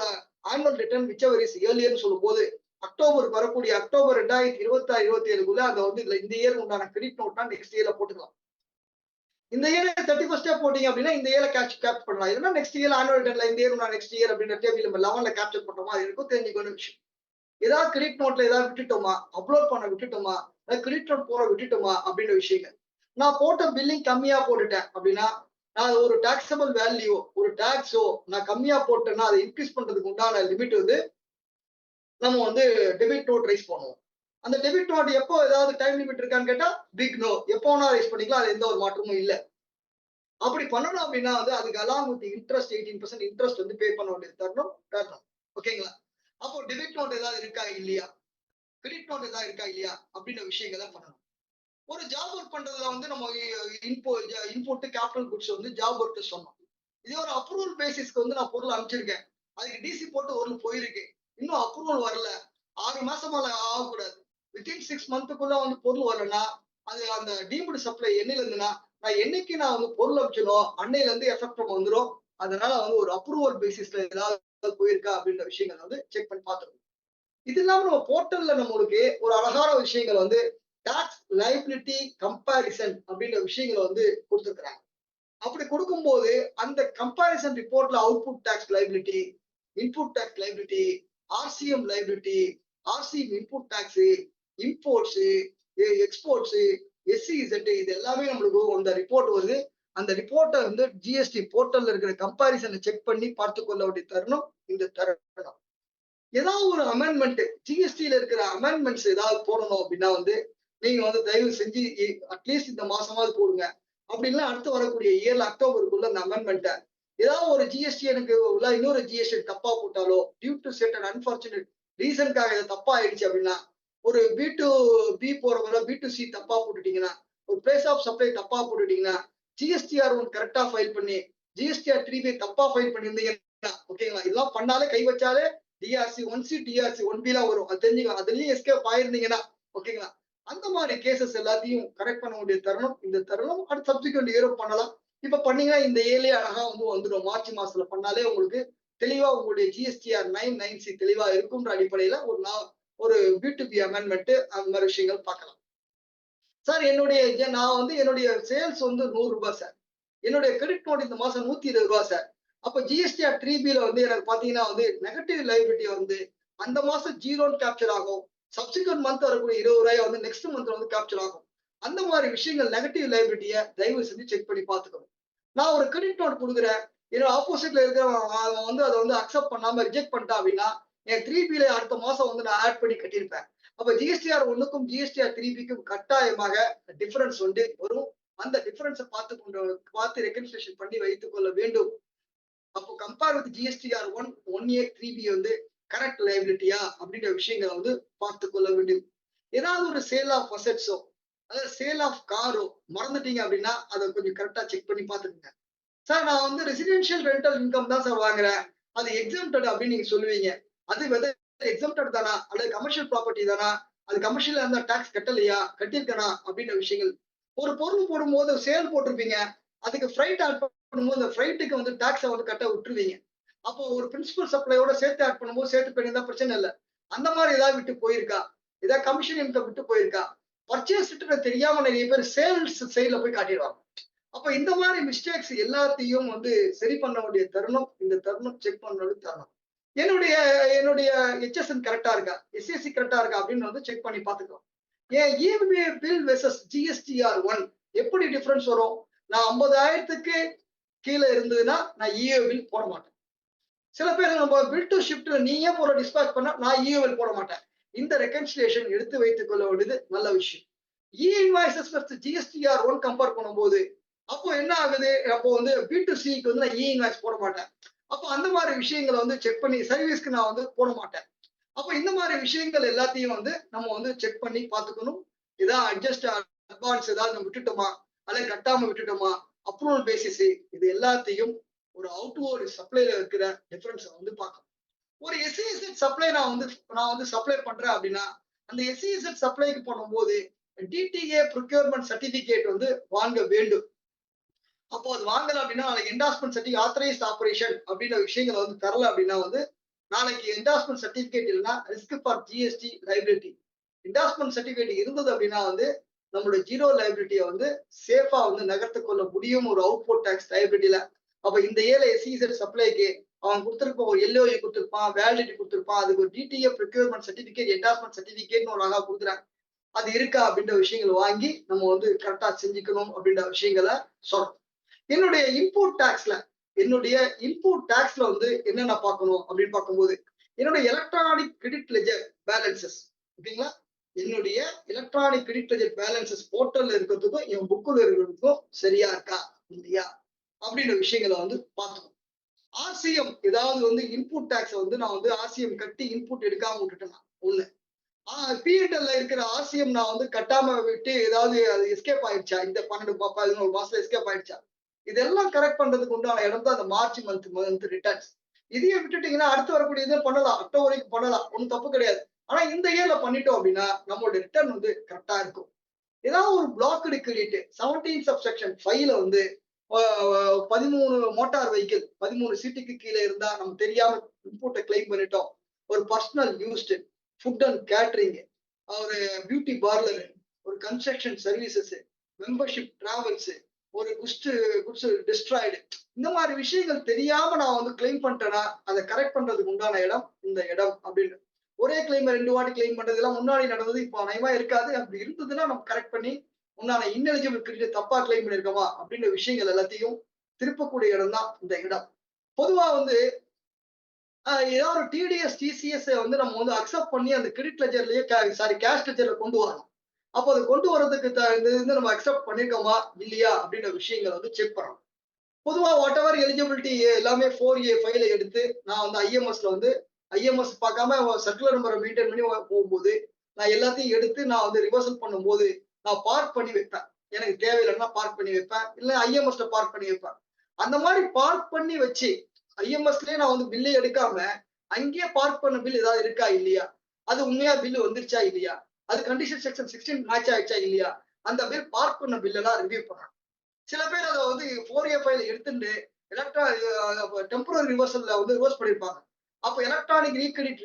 B: annual return whichever is ஏர்லியர்னு சொல்லும் போது அக்டோபர் 2026-27 அதை வந்து இந்த இயர் உண்டான கிரெடிட் நோட்னா நெக்ஸ்ட் இயர்ல போட்டுக்கலாம். இந்த இயர் 31 போட்டீங்க அப்படின்னா இந்த இயர்ல கேப்சர் பண்ணலாம். இல்லைன்னா நெக்ஸ்ட் இயர் ஆனுவல் ரிட்டர்ன்ல இந்த இயர் நெக்ஸ்ட் இயர் அப்படின்ற டேபிள் நம்ம 11ல கேப்சர் பண்ற மாதிரி இருக்கும். தெரிஞ்சுக்கணும் விஷயம். ஏதாவது கிரெடிட் நோட்ல ஏதாவது விட்டுட்டோமா, அப்லோட் பண்ண விட்டுட்டோமா, கிரெடிட் நோட் போற விட்டுட்டோமா அப்படின்ற விஷயங்கள். நான் போட்ட பில்லிங் கம்மியா போட்டுட்டேன் அப்படின்னா நான் ஒரு டாக்ஸபிள் வேல்யூ ஒரு டாக்ஸோ நான் கம்மியா போட்டேன்னா அதை இன்க்ரீஸ் பண்றதுக்கு உண்டான லிமிட் வந்து நம்ம வந்து டெபிட் நோட் ரைஸ் பண்ணுவோம். அந்த டெபிட் நோட் எப்போ ஏதாவது டைம் லிமிட் இருக்கான்னு கேட்டா பிக் நோ, எப்போ வேணா ரைஸ் பண்ணிக்கலாம், அது எந்த ஒரு மாற்றமும் இல்லை. அப்படி பண்ணணும் அப்படின்னா வந்து அதுக்கு அலாங் வித் இன்ட்ரெஸ்ட் 18% இன்ட்ரெஸ்ட் வந்து பே பண்ண வேண்டியது தரணும். ஓகேங்களா? அப்போ டெபிட் நோட் ஏதாவது இருக்கா இல்லையா, கிரெடிட் நோட் ஏதாவது இருக்கா இல்லையா அப்படின்ற விஷயங்களை பண்ணணும். ஒரு ஜாப் ஒர்க் பண்றதுல வந்து நம்ம இன்புட் கேபிட்டல் குட்ஸ் வந்து ஜாப் ஒர்க் சொன்னோம். இதே ஒரு அப்ரூவல் பேசிஸ்க்கு வந்து நான் பொருள் அனுப்பிச்சிருக்கேன், அதுக்கு டிசி போட்டு ஒரு போயிருக்கு, இன்னும் அப்ரூவல் வரல, 6 மாசம் ஆகக்கூடாது, வித்தின் 6 மந்த்துக்குள்ள வந்து பொருள் வரலன்னா அது அந்த டீம்டு சப்ளை எண்ணில இருந்துன்னா நான் என்னைக்கு நான் வந்து பொருள் அனுப்பிச்சனோ அன்னையில இருந்து எஃபெக்ட் வந்துடும். அதனால வந்து ஒரு அப்ரூவல் பேசிஸ்ல ஏதாவது போயிருக்கா அப்படின்ற விஷயங்களை வந்து செக் பண்ணி பார்த்துருக்கோம். இது இல்லாம நம்ம போர்ட்டல்ல நம்மளுக்கு ஒரு அழகான விஷயங்கள் வந்து டாக்ஸ் லைபிலிட்டி கம்பேரிசன் அப்படின்ற விஷயங்களை வந்து கொடுத்துருக்காங்க. அப்படி கொடுக்கும்போது அந்த கம்பேரிசன் ரிப்போர்ட்ல output tax liability, input tax liability, RCM liability, RCM input tax, imports, exports, SEZ இது எல்லாமே நம்மளுக்கு அந்த ரிப்போர்ட் வருது. அந்த ரிப்போர்ட்டை வந்து ஜிஎஸ்டி போர்ட்டல்ல இருக்கிற கம்பாரிசனை செக் பண்ணி பார்த்து கொள்ள வேண்டிய தருணம் இந்த தருணம். ஏதாவது ஒரு அமெண்ட்மெண்ட் ஜிஎஸ்டியில இருக்கிற அமெண்ட்மெண்ட்ஸ் ஏதாவது போடணும் அப்படின்னா வந்து நீங்க வந்து தயவு செஞ்சு அட்லீஸ்ட் இந்த மாசமாவது போடுங்க. அப்படின்னா அடுத்து வரக்கூடிய இயர்ல அக்டோபருக்குள்ள அந்த அமெண்ட்மெண்ட்டை ஏதாவது ஒரு ஜிஎஸ்டி எனக்கு இன்னொரு ஜிஎஸ்டி தப்பா போட்டாலோ டியூ டு செர்டன் அன்பார்ச்சுனேட் ரீசனுக்காக இது தப்பா ஆயிடுச்சு அப்படின்னா ஒரு பி டு பி போறவங்க பி டு சி தப்பா போட்டுட்டீங்கன்னா, ஒரு பிளேஸ் ஆஃப் சப்ளை தப்பா போட்டுட்டீங்கன்னா, ஜிஎஸ்டிஆர் 1 கரெக்ட்டா ஃபைல் பண்ணி, ஜிஎஸ்டிஆர் 3 தப்பா ஃபைல் பண்ணியிருந்தீங்கன்னா, ஓகேங்களா? இதெல்லாம் பண்ணாலே கை வச்சாலே டிஆர்சி 1சி, டிஆர்சி 1பிலாம் வரும். அது தெரிஞ்சுக்கலாம். அதுலயும் எஸ்கேப் ஆயிருந்தீங்கன்னா, ஓகேங்களா? அந்த மாரி கேஸஸ் எல்லாத்தையும் கரெக்ட் பண்ண வேண்டிய தருணம் இந்த தருணம். அடுத்து சப்சிக்வெண்ட் இயரும் பண்ணலாம். இப்ப பண்ணீங்கன்னா இந்த ஏலயே அழகா வந்துரும். மார்ச் மாசத்துல பண்ணாலே உங்களுக்கு தெளிவா உங்களுடைய ஜிஎஸ்டிஆர் 9 தெளிவா இருக்கும்ன்ற அடிப்படையில ஒரு பி2பி அமெண்ட்மெண்ட் அந்த மாதிரி விஷயங்கள் பார்க்கலாம். சார் என்னுடைய சேல்ஸ் வந்து ரூ. 100 சார். என்னுடைய கிரெடிட் நோட் இந்த மாசம் ரூ. 120 சார். அப்ப ஜிஎஸ்டிஆர் 3பில எனக்கு பாத்தீங்கன்னா நெகட்டிவ் லைபிலிட்டி அந்த மாசம் ஜீரோன்னு கேப்சர் ஆகும். சப்சிக்வெண்ட் மந்த் வரக்கூடிய ரூ. 20 நெக்ஸ்ட் மந்த்ல கேப்சர் ஆகும். அந்த மாதிரி விஷயங்கள் நெகட்டிவ் லைபிலிட்டிய தயவு செஞ்சு செக் பண்ணி பாத்துக்கணும். நான் ஒரு கிரெடிட் நோட் கொடுக்குறேன். என்னோட ஆப்போசிட்ல இருக்கிறவன் அதை அக்செப்ட் பண்ணாம ரிஜெக்ட் பண்ணிட்டான் அப்படின்னா, என் 3பில அடுத்த மாசம் நான் ஆட் பண்ணி கட்டியிருப்பேன். அப்ப ஜிஎஸ்டிஆர் 1க்கும் ஜிஎஸ்டிஆர் 3பிக்கும் கட்டாயமாக டிஃபரன்ஸ் வரும். அந்த டிஃபரன்ஸை பார்த்து ரெகன்சிலேஷன் பண்ணி வைத்துக் கொள்ள வேண்டும். அப்போ compare with GSTR 1A 3B correct லைபிலிட்டியா அப்படின்ற விஷயங்களை பார்த்து கொள்ள வேண்டும். ஏதாவது ஒரு சேல் ஆஃப் அசெட்ஸோ அதாவது சேல் ஆஃப் காரோ மறந்துட்டீங்க அப்படின்னா அதை கொஞ்சம் கரெக்டா செக் பண்ணி பார்த்துக்கோங்க. சார் நான் ரெசிடென்ஷியல் ரெண்டல் இன்கம் தான் சார் வாங்குறேன், அது எக்ஸம்டட் அப்படின்னு நீங்க சொல்லுவீங்க. அது வெதர் எக்ஸம்டட் தானா அல்லது கமர்ஷியல் ப்ராப்பர்ட்டி தானா, அது கமர்ஷியல் இருந்தா டாக்ஸ் கட்டலையா கட்டியிருக்கனா அப்படின்ற விஷயங்கள். ஒரு பொருள் போடும்போது சேல் போட்டிருப்பீங்க, அதுக்கு ஃப்ரைட் ஆட் பண்ணும்போது அந்த ஃப்ரைட்டுக்கு டாக்ஸை கட்ட விட்டுருவீங்க. அப்போ ஒரு பிரின்சிபல் சப்ளையோட சேர்த்து ஆட் பண்ணும்போது சேர்த்து பண்ணியிருந்தா பிரச்சனை இல்லை. அந்த மாதிரி ஏதாவது விட்டு போயிருக்கா, ஏதாவது கமிஷன் இன்கம் விட்டு போயிருக்கா, பர்ச்சேஸ் ரிட்டர்ன் தெரியாம நிறைய பேர் சேல்ஸ் சைட்ல போய் காட்டிடுவாங்க. அப்ப இந்த மாதிரி மிஸ்டேக்ஸ் எல்லாத்தையும் சரி பண்ண வேண்டிய தருணம் இந்த தருணம் செக் பண்ண வேண்டிய தருணம். என்னுடைய ஹெச்எஸ்என் கரெக்டா இருக்கா, எஸ்எஸ்சி கரெக்டா இருக்கா அப்படின்னு செக் பண்ணி பாத்துக்கோ. ஏன் இஎம்ஐ பில் வெர்சஸ் ஜிஎஸ்டிஆர் 1 எப்படி டிஃபரன்ஸ் வரும்? நான் 50,000க்கு கீழே இருந்ததுன்னா நான் இஎம்ஐ பில் போட மாட்டேன். சில பேர் நம்ம பில் டு ஷிப்ட்ல நீயே போற டிஸ்பேச் பண்ணா நான் இஎம்ஐ போட மாட்டேன். இந்த ரெகன்சிலேஷன் எடுத்து வைத்துக் கொள்ள வேண்டியது நல்ல விஷயம். இ இன்வாய்சஸ் வெர்சஸ் ஜிஎஸ்டிஆர் 1 கம்பேர் பண்ணும்போது அப்போ என்ன ஆகுது? அப்போ பி2சிக்கு நான் இ இன்வாய்ஸ் போட மாட்டேன். அப்போ அந்த மாதிரி விஷயங்களை செக் பண்ணி சர்வீஸ்க்கு நான் போட மாட்டேன். அப்போ இந்த மாதிரி விஷயங்கள் எல்லாத்தையும் நம்ம செக் பண்ணி பார்த்துக்கணும். ஏதாவது அட்ஜஸ்ட் அட்வான்ஸ் ஏதாவது நம்ம விட்டுட்டோமா அல்லது கட்டாம விட்டுட்டோமா, அப்ரூவல் பேசிஸ் இது எல்லாத்தையும் ஒரு அவுட்வர்டு சப்ளைல இருக்கிற டிஃபரன்ஸ் பார்க்கணும். ஒரு எஸ்இசெட் சப்ளை நான் சப்ளை பண்றேன் அப்படின்னா அந்த எஸ்இசெட் சப்ளைக்கு பண்ணும்போது டிடிஏ ப்ரொக்யூர்மெண்ட் சர்டிபிகேட் வாங்க வேண்டும். அப்போ அது வாங்கல அப்படின்னா நாளைக்கு என்டாஸ்மெண்ட் சர்டிஃபிகேட் ஆத்தரைஸ்ட் ஆபரேஷன் அப்படின்ற விஷயங்களை தரல அப்படின்னா நாளைக்கு என்டாஸ்மெண்ட் சர்டிபிகேட் இல்லைன்னா risk for GST liability. Endorsement certificate இருந்தது அப்படின்னா நம்மளோட ஜீரோ லைபிலிட்டியை சேஃபா நகர்த்து கொள்ள முடியும் ஒரு அவுட்புட் டாக்ஸ் லைபிலிட்டியில. அப்ப இந்த ஏல எஸ்இசெட் சப்ளைக்கு அவன் கொடுத்திருப்பான், ஒரு எல்ஓஏ கொடுத்திருப்பான், வேலிடிட்டி கொடுத்திருப்பான், அதுக்கு ஒரு டிடிஏ ப்ரொக்யூர்மெண்ட் சர்டிபிகேட் என்டாஸ்மெண்ட் சர்டிபிகேட்னு ஒரு அழகா கொடுக்குறாங்க. அது இருக்கா அப்படின்ற விஷயங்களை வாங்கி நம்ம கரெக்டா செஞ்சுக்கணும் அப்படின்ற விஷயங்களை சொல்றோம். என்னுடைய இன்புட் டாக்ஸ்ல என்னென்ன பார்க்கணும் அப்படின்னு பார்க்கும்போது என்னுடைய எலக்ட்ரானிக் கிரெடிட் லெஜர் பேலன்சஸ், ஓகேங்களா? என்னுடைய எலக்ட்ரானிக் கிரெடிட் லெஜர் பேலன்சஸ் போர்ட்டல்ல இருக்கிறதுக்கும் என் புக்கில் இருக்கிறதுக்கும் சரியா இருக்கா இல்லையா அப்படின்ற விஷயங்களை பார்க்கணும். ஆர்சிஎம் ஏதாவது இன்புட் டாக்ஸ் நான் ஆர்சிஎம் கட்டி இன்புட் எடுக்காம விட்டுட்டேன்னா ஒண்ணு, பிஎன்எல்ல இருக்கிற ஆர்சிஎம் நான் கட்டாம விட்டு ஏதாவது அது எஸ்கேப் ஆயிடுச்சா, இந்த 12-11 மாசத்துல எஸ்கேப் ஆயிடுச்சா, இதெல்லாம் கரெக்ட் பண்றதுக்கு உண்டான இடம் தான் அந்த மார்ச் மந்த் ரிட்டர்ன்ஸ். இதையே விட்டுட்டீங்கன்னா அடுத்து வரக்கூடிய இதை பண்ணலாம், அக்டோபர் வரைக்கும் பண்ணலாம், ஒன்றும் தப்பு கிடையாது. ஆனா இந்த இயர்ல பண்ணிட்டோம் அப்படின்னா நம்மளோட ரிட்டர்ன் கரெக்டா இருக்கும். ஏதாவது ஒரு பிளாக்டு கிரெடிட் 17 சப்செக்ஷன் 5ல 13 மோட்டார் வெஹிக்கிள் 13 சீட்டுக்கு கீழே இருந்தா நம்ம தெரியாம இன்புட்டை கிளைம் பண்ணிட்டோம். ஒரு personal used, food and catering, ஒரு பியூட்டி பார்லர், ஒரு கன்ஸ்ட்ரக்ஷன் சர்வீசஸ், மெம்பர்ஷிப் டிராவல்ஸ், ஒரு குட்ஸ் டிஸ்ட்ராய்டு, இந்த மாதிரி விஷயங்கள் தெரியாம நான் கிளைம் பண்ணிட்டேன்னா அதை கரெக்ட் பண்றதுக்கு உண்டான இடம் இந்த இடம் அப்படின்னு. ஒரே கிளைம் 2 வாட்டி கிளைம் பண்றது எல்லாம் முன்னாடி நடந்தது இப்போ நயமா இருக்காது. அப்படி இருந்ததுன்னா நம்ம கரெக்ட் பண்ணி உண்டான இன்எலிஜிபிள் கிரெடிட் தப்பா கிளைம் பண்ணிருக்கோமா அப்படின்ற விஷயங்கள் எல்லாத்தையும் திருப்பக்கூடிய இடம் தான் இந்த இடம். பொதுவா ஏதாவது ஒரு டிடிஎஸ் டிசிஎஸ் நம்ம அக்செப்ட் பண்ணி அந்த கிரெடிட் லெஜர்லயே கேஷ் லெஜர்ல கொண்டு வரணும். அப்போ அதை கொண்டு வர்றதுக்கு நம்ம அக்செப்ட் பண்ணிருக்கோமா இல்லையா அப்படின்ற விஷயங்களை செக் பண்ணணும். பொதுவா வாட் எவர் எலிஜிபிலிட்டி எல்லாமே 4A ஃபைல எடுத்து நான் ஐஎம்எஸ்ல ஐஎம்எஸ் பார்க்காம சர்க்குலர் நம்பரை மெயின்டைன் பண்ணி போகும்போது நான் எல்லாத்தையும் எடுத்து நான் வந்து ரிவர்சல் பண்ணும்போது நான் பார்க் பண்ணி வைப்பேன். எனக்கு தேவையில்லைன்னா பார்க் பண்ணி வைப்பேன். இல்ல ஐஎம்எஸ்ல பார்க் பண்ணி வைப்பேன். அந்த மாதிரி பார்க் பண்ணி வச்சு ஐஎம்எஸ்லயே நான் வந்து பில்லே எடுக்காம அங்கேயே பார்க் பண்ண பில் ஏதாவது இருக்கா இல்லையா? அது உண்மையா பில் வந்துருச்சா இல்லையா? அது கண்டிஷன் செக்ஷன் 16 மேட்ச் ஆயிடுச்சா இல்லையா? அந்த பில் பார்க் பண்ண பில் எல்லாம் ரிவ்யூ பண்ணணும். சில பேர் அதை வந்து 4A ஃபைல் எடுத்துட்டு டெம்பரரி ரிவர்சல்ல வந்து ரிவர்ஸ் பண்ணிருப்பாங்க. அப்ப எலக்ட்ரானிக்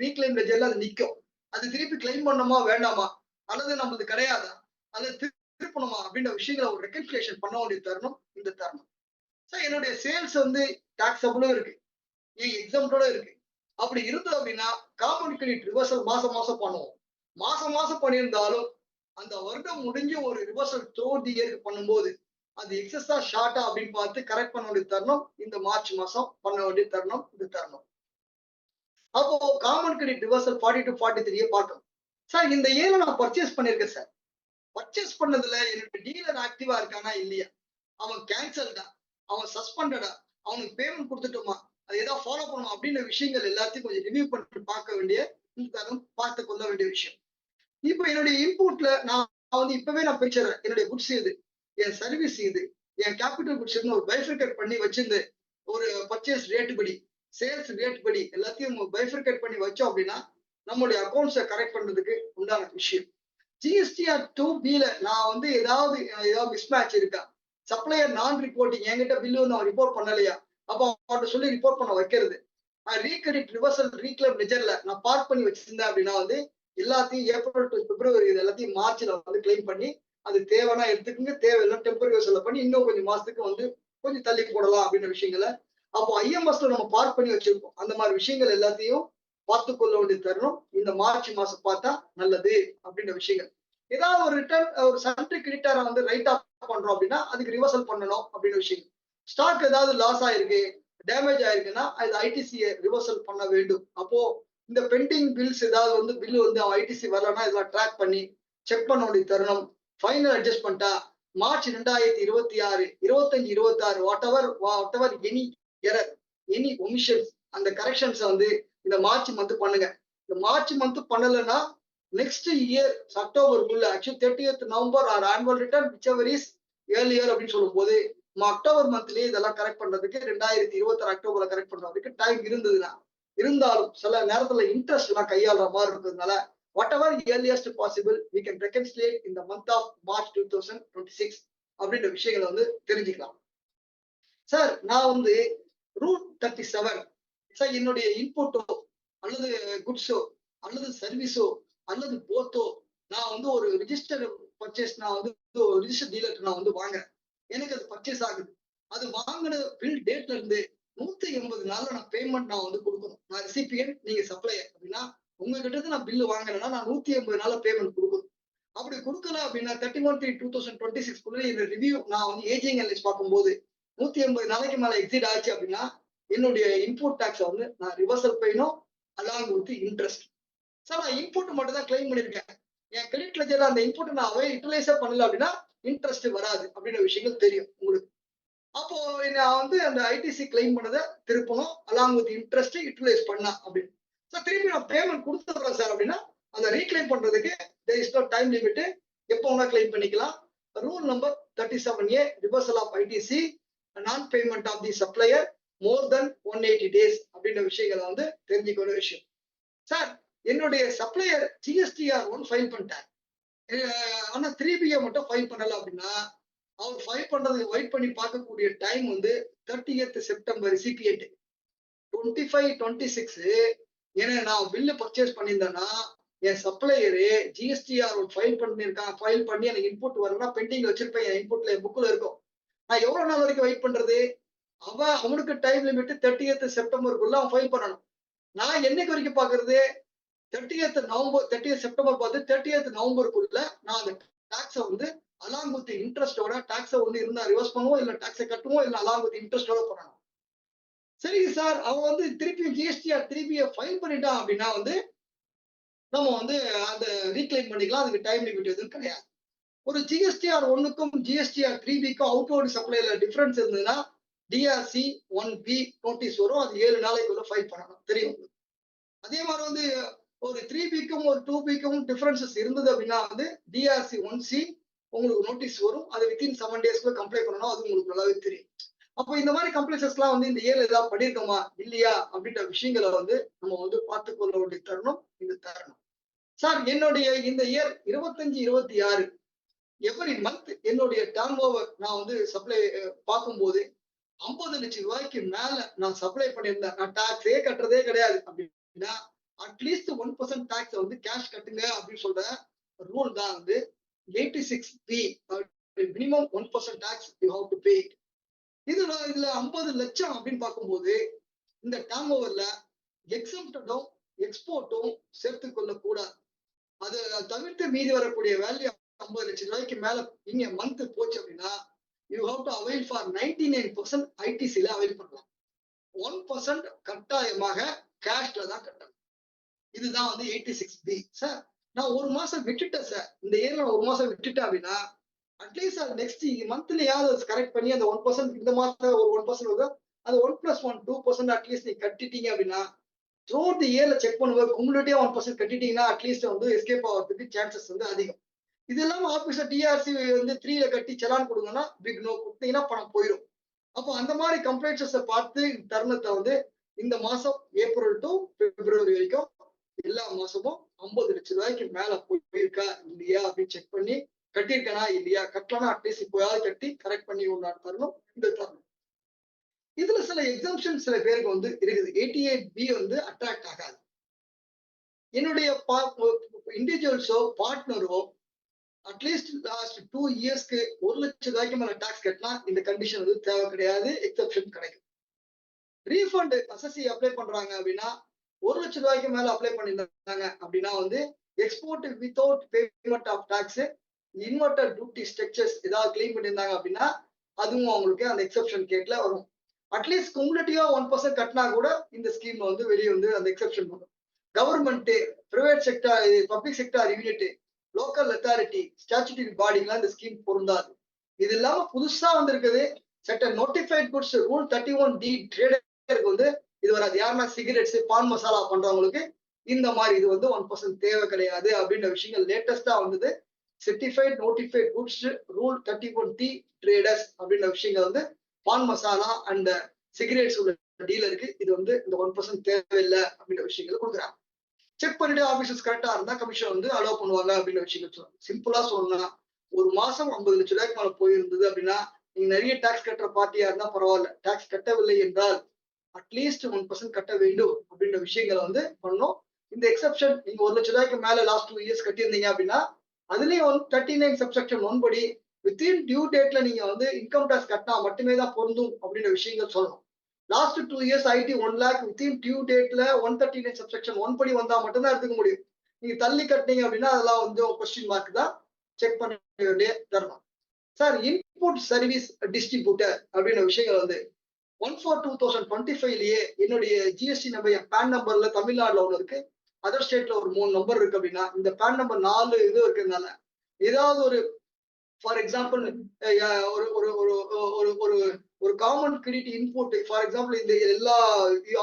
B: ரீக்ளைம் லெட்ஜர்ல அது நிக்கும். அது திருப்பி கிளைம் பண்ணணுமா வேண்டாமா? அல்லது நம்மளது கிடையாதா? அல்லது திருப்பணுமா? அப்படின்ற விஷயங்களை ஒரு ரெக்கன்சிலியேஷன் பண்ண வேண்டிய தருணம் இந்த தருணம். சார் என்னுடைய சேல்ஸ் வந்து டாக்ஸபிளும் இருக்கு. எக்ஸாம்டோட இருக்கு. அப்படி இருந்தது அப்படின்னா காமன் கிரெடிட் ரிவர்சல் மாசம் மாசம் பண்ணுவோம். மாசம் மாசம் பண்ணியிருந்தாலும் அந்த வருடம் முடிஞ்சு ஒரு ரிவர்சல் த்ரூ தி இயருக்கு பண்ணும்போது அது எக்ஸஸா ஷார்ட்டா அப்படின்னு பார்த்து கரெக்ட் பண்ண வேண்டிய தருணம் இந்த மார்ச் மாசம் பண்ண வேண்டிய தருணம் இந்த தருணம். அப்போ காமன் கிரெடிட் ரிவர்சல் 40 to 43 பார்க்கணும். சார் இந்த ஏல நான் பர்ச்சேஸ் பண்ணிருக்கேன் சார். பர்ச்சேஸ் பண்ணதுல என்னோட டீலர் ஆக்டிவா இருக்கானா இல்லையா? அவன் கேன்சல்டா, அவன் சஸ்பெண்டடா, அவனுக்கு பேமெண்ட் கொடுத்துட்டோமா, அது ஏதாவது ஃபாலோ பண்ணுமா அப்படின்ற விஷயங்கள் எல்லாத்தையும் கொஞ்சம் ரிவ்யூ பண்ணி பார்க்க வேண்டிய பார்த்து கொள்ள வேண்டிய விஷயம். இப்போ என்னுடைய இன்புட்ல நான் வந்து இப்பவே நான் பேசுறேன். என்னுடைய குட்ஸ் இது, என் சர்வீஸ் இது, என் கேபிட்டல் குட்ஸ் ஒரு பைஃபர்கேட் பண்ணி வச்சிருந்து ஒரு பர்ச்சேஸ் ரேட் படி சேல்ஸ் ரேட் படி எல்லாத்தையும் பைஃபர்கேட் பண்ணி வச்சோம் அப்படின்னா நம்மளுடைய அக்கௌண்ட்ஸை கரெக்ட் பண்றதுக்கு உண்டான விஷயம். ஜிஎஸ்டிஆர் 2B நான் வந்து ஏதாவது மிஸ்மேட்ச் இருக்கா, சப்ளையர் நான் ரிப்போர்ட்டிங் என்கிட்ட பில்லு நான் ரிப்போர்ட் பண்ணலையா, அப்போ அவர்கிட்ட சொல்லி ரிப்போர்ட் பண்ண வைக்கிறது. ரீகிரெடிட் ரிவர்சல் ரீக்ளைம் லெட்ஜர்ல நான் பார்க் பண்ணி வச்சிருந்தேன் அப்படின்னா வந்து எல்லாத்தையும் ஏப்ரல் டு பிப்ரவரி இது எல்லாத்தையும் மார்ச்ல வந்து கிளைம் பண்ணி அது தேவைன்னா எடுத்துக்கங்க, தேவையில்லை டெம்பரரி ரிவர்சல் பண்ணி இன்னும் கொஞ்சம் மாசத்துக்கு வந்து கொஞ்சம் தள்ளி போடலாம் அப்படின்ற விஷயங்களை அப்போ ஐஎம்எஸ்ல நம்ம பார்க் பண்ணி வச்சிருக்கோம். அந்த மாதிரி விஷயங்கள் எல்லாத்தையும் பார்த்து கொள்ள வேண்டிய தருணம் இந்த மார்ச் மாசம் பார்த்தா நல்லது அப்படின்ற விஷயங்கள். ஏதாவது ஒரு ரிட்டர்ன் ஒரு சன்ட்ரி கிரெடிட்டாரை வந்து ரைட் ஆஃப் பண்றோம் அப்படின்னா அதுக்கு ரிவர்சல் பண்ணணும் அப்படின்ற விஷயம். ஸ்டாக் ஏதாவது லாஸ் ஆயிருக்கு, டேமேஜ் ஆயிருக்குன்னா அது ஐடிசியை ரிவர்சல் பண்ண வேண்டும். அப்போ இந்த பெண்டிங் பில்ஸ் ஏதாவது வந்து பில் வந்து ஐடிசி வரலன்னா இதெல்லாம் ட்ராக் பண்ணி செக் பண்ண வேண்டிய தருணம். ஃபைனல் அட்ஜஸ்ட்மெண்டா March 2026, 25, 26 whatever any error, any omissions அந்த கரெக்ஷன்ஸ் வந்து இந்த மார்ச் மந்த் பண்ணுங்க. இந்த மார்ச் மந்த் பண்ணலைன்னா நெக்ஸ்ட் இயர் அக்டோபருக்குள்ள actually 30th November or annual return whichever is earlier அப்படின்னு சொல்லும் போது அக்டோபர் மந்த்லயே இதெல்லாம் கரெக்ட் பண்றதுக்கு 2026 அக்டோபர்ல கரெக்ட் பண்றதுக்கு டைம் இருந்ததுன்னா இருந்தாலும் சில நேரத்துல இன்ட்ரெஸ்ட் எல்லாம் கையாளுற மாதிரி இருக்கிறதுனால whatever earliest possible we can reconcile in the month of March 2026 அப்படின்ற விஷயங்களை வந்து தெரிஞ்சுக்கலாம். சார் நான் வந்து ரூட் 37 சார் என்னுடைய இன்புட்டோ அல்லது குட்ஸோ அல்லது சர்வீஸோ அல்லது போத்தோ நான் வந்து ஒரு ரிஜிஸ்டர் பர்ச்சேஸ் நான் வந்து ரிஜிஸ்டர் டீலர் நான் வந்து வாங்குறேன். எனக்கு அது பர்ச்சேஸ் ஆகுது. அது வாங்கின பில் டேட்ல இருந்து 180 நாள்ல நான் பேமெண்ட் நான் வந்து கொடுக்கணும். நான் ரெசிபியன்ட், நீங்க சப்ளையர் அப்படின்னா உங்ககிட்ட நான் பில்லு வாங்கினேன்னா நான் 180 நாள்ல பேமெண்ட் கொடுக்கணும். அப்படி கொடுக்கல அப்படின்னா 31/3/2026 இந்த ரிவ்யூ நான் வந்து ஏஜிங் அனலைஸ் பார்க்கும்போது 180 நாளைக்கு மேல எக்ஸிட் ஆச்சு அப்படின்னா என்னுடைய இன்புட் டாக்ஸ் வந்து நான் ரிவர்சல் பெய்யணும் அலாங் வித் இன்ட்ரெஸ்ட். சார் நான் இன்புட் மட்டும் தான் கிளைம் பண்ணிருக்கேன். என் கிரெடிட் லெட்ஜர்ல அந்த இன்புட் நான் யூட்டிலைஸே பண்ணல அப்படின்னா இன்ட்ரெஸ்ட் வராது அப்படின்ற விஷயங்கள் தெரியும் உங்களுக்கு. அப்போ நான் வந்து அந்த ஐடிசி கிளைம் பண்ணதை திருப்பணும் அலாங் வித் இன்ட்ரெஸ்ட் யூட்டிலைஸ் பண்ணா அப்படின்னு. சார் திருப்பி நான் பேமெண்ட் கொடுத்துறேன் சார் அப்படின்னா அந்த ரீக்ளைம் பண்றதுக்கு there is no time limit, எப்போ வேணா கிளைம் பண்ணிக்கலாம். Rule number 37A reversal of ITC non payment of the supplier more than 180 days அப்படின்ற விஷயங்களை வந்து தெரிஞ்சுக்க விஷயம். சார் என்னுடைய சப்ளையர் GSTR 1 ஃபைல் பண்ணிட்டார், ஆனா 3BA மட்டும் ஃபைல் பண்ணல அப்படின்னா அவர் ஃபைல் பண்றதுக்கு வெயிட் பண்ணி பார்க்கக்கூடிய டைம் வந்து 30th செப்டம்பர் ரிசிபியன்ட் 25-26 ஏன்னா நான் பில்லு பர்ச்சேஸ் பண்ணியிருந்தேன்னா என் சப்ளையரு GSTR 1 ஃபைல் பண்ணிருக்கான், ஃபைல் பண்ணி எனக்கு இன்புட் வரலன்னா பெண்டிங் வச்சிருப்பேன். என் இன்புட்ல புக்ல இருக்கும். நான் எவ்வளவு நாள் வரைக்கும் வெயிட் பண்றது? அவனுக்கு டைம் லிமிட் 30th செப்டம்பருக்குள்ள அவன் ஃபைல் பண்ணணும். நான் என்னைக்கு வரைக்கும் பாக்குறது? 30th செப்டம்பர் பார்த்து 30th நவம்பருக்குள்ள நான் அந்த டாக்ஸை வந்து அலாங் வித் இன்ட்ரெஸ்டோட டாக்ஸை வந்து இருந்தா ரிவர்ஸ் பண்ணுவோம், இல்ல டாக்ஸை கட்டுவோம், இல்ல அலாங் வித் இன்ட்ரெஸ்டோட பண்ணணும். சரி சார் அவன் வந்து திருப்பி GSTR 3BA ஃபைல் பண்ணிட்டான் அப்படின்னா வந்து நம்ம வந்து அந்த ரீக்ளைம் பண்ணிக்கலாம். அதுக்கு டைம் லிமிட் எதுவும் கிடையாது. ஒரு GSTR 1க்கும் GSTR 3Bக்கும் அவுட்வர்ட் சப்ளைல டிஃபரன்ஸ் இருந்ததுன்னா DRC 1B நோட்டீஸ் வரும். அது 7 நாளைக்குள்ள ஃபைல் பண்ணணும் தெரியும். அதே மாதிரி வந்து ஒரு 3பிக்கும் ஒரு 2பிக்கும் டிஃபரன்சஸ் இருந்தது அப்படின்னா வந்து டிஆர்சி 1சி உங்களுக்கு நோட்டீஸ் வரும். அது வித்தின் 7 டேஸ்க்குள்ள கம்ப்ளைண்ட் பண்ணணும். அது உங்களுக்கு நல்லாவே தெரியும். அப்போ இந்த மாதிரி கம்ப்ளைண்ட்ஸ்லாம் வந்து இந்த இயர்ல ஏதாவது பண்ணியிருக்கோமா இல்லையா அப்படின்ற விஷயங்களை வந்து நம்ம வந்து பார்த்துக்கொள்ள வேண்டிய தருணம் இந்த தருணம். சார் என்னுடைய இந்த இயர் 25-26 எவ்ரி மந்த் என்னுடைய டர்ன் ஓவர் நான் வந்து சப்ளை பார்க்கும்போது 50 லட்சம் ரூபாய்க்கு மேல நான் சப்ளை பண்ணியிருந்தேன். நான் டாக்ஸே கட்டுறதே கிடையாது அப்படின்னா அட்லீஸ்ட் 1% டாக்ஸ் வந்து கேஷ் கட்டுங்க அப்படின்னு சொல்ற ரூல் தான் வந்து 86B. Minimum 1% tax you have to pay. இதுல 50 லட்சம் அப்படின்னு பார்க்கும்போது இந்த டர்ன் ஓவர்ல எக்ஸம்ப்டடும் எக்ஸ்போர்ட்டும் சேர்த்துக் கொள்ளக்கூடாது. அது தவிர்த்து மீதி வரக்கூடிய வேல்யூ 50 லட்சம் ரூபாய்க்கு மேல இங்க மந்த் போச்சு அப்படின்னா you have to avail for 99% ஐடிசில அவைல் பண்ணலாம். 1% கட்டாயமாக கேஷ்ல தான் கட்டணும். இதுதான் வந்து 86B. சார் நான் ஒரு மாசம் விட்டுட்டேன் சார், இந்த இயர்ல ஒரு மாசம் விட்டுட்டேன் அப்படின்னா அட்லீஸ்ட் அது நெக்ஸ்ட் மந்த்லயாவது கரெக்ட் பண்ணி அந்த 1% இந்த மாசம் ஒரு 1% வருது, அது 1+1 2% அட்லீஸ்ட் நீங்க கட்டிட்டீங்க அப்படின்னா த்ரூ தி இயர்ல செக் பண்ணும்போது குமுலேட்டிவா 1% கட்டிட்டீங்கன்னா அட்லீஸ்ட் வந்து எஸ்கேப் ஆகிறதுக்கு சான்சஸ் வந்து அதிகம். இது இல்லாம ஆபீசர் டிஆர்சி வந்து 3ல கட்டி செலான் கொடுங்கன்னா பிக் நோ கொடுத்தீங்கன்னா பணம் போயிடும். அப்போ அந்த மாதிரி கம்ப்ளைண்ட்ஸை பார்த்து தருணத்தை வந்து இந்த மாசம் ஏப்ரல் டு பிப்ரவரி வரைக்கும் எல்லா மாசமும் 50 லட்சம் ரூபாய்க்கு மேல போயிருக்கா இல்லையா அப்படின்னு செக் பண்ணி கட்டியிருக்கனா இல்லையா, கட்டலனா அட்லீஸ்ட் இப்போயாவது கட்டி கரெக்ட் பண்ணி உண்டான தருணம் இந்த தருணம். இதுல சில எக்ஸாம்ஷன் சில பேருக்கு வந்து இருக்குது. 88B வந்து அட்ராக்ட் ஆகாது. என்னுடைய இண்டிவிஜுவல்ஸோ பார்ட்னரோ அட்லீஸ்ட் லாஸ்ட் 2 இயர்ஸ்க்கு 1 லட்சம் ரூபாய்க்கு மேல டாக்ஸ் கட்டினா இந்த கண்டிஷன் வந்து தேவை கிடையாது, எக்ஸப்ஷன் கிடைக்கும். ரீஃபண்ட் எஸ்எஸ்சி அப்ளை பண்றாங்க அப்படின்னா 1 லட்சம் ரூபாய்க்கு மேல அப்ளை பண்ணிருந்தாங்க அப்படின்னா வந்து export without payment of tax inverter duty structures ஏதாவது கிளைம் பண்ணியிருந்தாங்க அப்படின்னா அதுவும் அவங்களுக்கு அந்த எக்ஸப்ஷன் கேட்ல வரும். அட்லீஸ்ட் குமுலேட்டிவா 1% கட்டினா கூட இந்த ஸ்கீம்ல வந்து வெளியே வந்து அந்த எக்ஸப்ஷன் வரும். Government, private sector, public sector unit, local authority, statutory பாடிக்கெல்லாம் இந்த ஸ்கீம் பொருந்தாது. இது இல்லாம புதுசா வந்திருக்குது செட்ட நோட்டிஃபைட் குட்ஸ் ரூல் 31D ட்ரேடருக்கு வந்து இது வராது. யாருன்னா சிகரெட்ஸ், பான் மசாலா பண்றவங்களுக்கு இந்த மாதிரி இது வந்து 1% தேவை கிடையாது அப்படின்ற விஷயங்கள் லேட்டஸ்டா வந்தது. certified notified goods rule 31D traders அப்படின்ற விஷயங்கள் வந்து பான் மசாலா அண்ட் சிகரெட்ஸ் உள்ள டீலருக்கு இது வந்து இந்த 1% தேவையில்லை அப்படின்ற விஷயங்களை கொடுக்குறாங்க. செக் பண்ணிட்டு ஆபீசர்ஸ் கரெக்டா இருந்தா கமிஷன் வந்து அலோவ் பண்ணுவாங்க அப்படின்ற விஷயங்கள் சொல்லுவாங்க. சிம்பிளா சொல்லணும்னா ஒரு மாசம் 50 லட்சம் ரூபாய்க்கு மேல போயிருந்தது அப்படின்னா நீங்க நிறைய டாக்ஸ் கட்டுற பார்ட்டியா இருந்தா பரவாயில்ல, டாக்ஸ் கட்டவில்லை என்றால் அட்லீஸ்ட் 1% கட்ட வேண்டும் அப்படின்ற விஷயங்களை வந்து பண்ணணும். இந்த எக்ஸப்ஷன் நீங்க 1 லட்சம் ரூபாய்க்கு மேல லாஸ்ட் 2 இயர்ஸ் கட்டியிருந்தீங்க அப்படின்னா அதுலயும் 39 சப்செக்ஷன் 1 படி வித்தின் டியூ டேட்ல நீங்க வந்து இன்கம் டாக்ஸ் கட்டினா மட்டுமே தான் பொருந்தும் அப்படின்ற விஷயங்கள் சொல்லணும். Last 2 years IT 1 lakh within due டேட்ல 139 சப்செக்ஷன் 1 படி வந்தா மட்டும்தான் எடுத்துக்க முடியும். நீங்க தள்ளி கட்டினீங்க அப்படின்னா அதெல்லாம் வந்து கொஸ்டின் மார்க் தான், செக் பண்ண வேண்டிய தருணம். சார் இன்புட் சர்வீஸ் டிஸ்ட்ரிபியூட்டர் அப்படின்ற விஷயங்கள் வந்து 1/4/2025லயே என்னுடைய ஜிஎஸ்டி நம்பர் என் பேன் நம்பர்ல தமிழ்நாடுல ஒண்ணு இருக்கு, அதர் ஸ்டேட்ல ஒரு 3 நம்பர் இருக்கு அப்படின்னா இந்த பேன் நம்பர் 4 இது இருக்கிறதுனால ஏதாவது ஒரு ஃபார் எக்ஸாம்பிள் ஒரு ஒரு ஒரு ஒரு ஒரு ஒரு common credit input for example இந்த எல்லா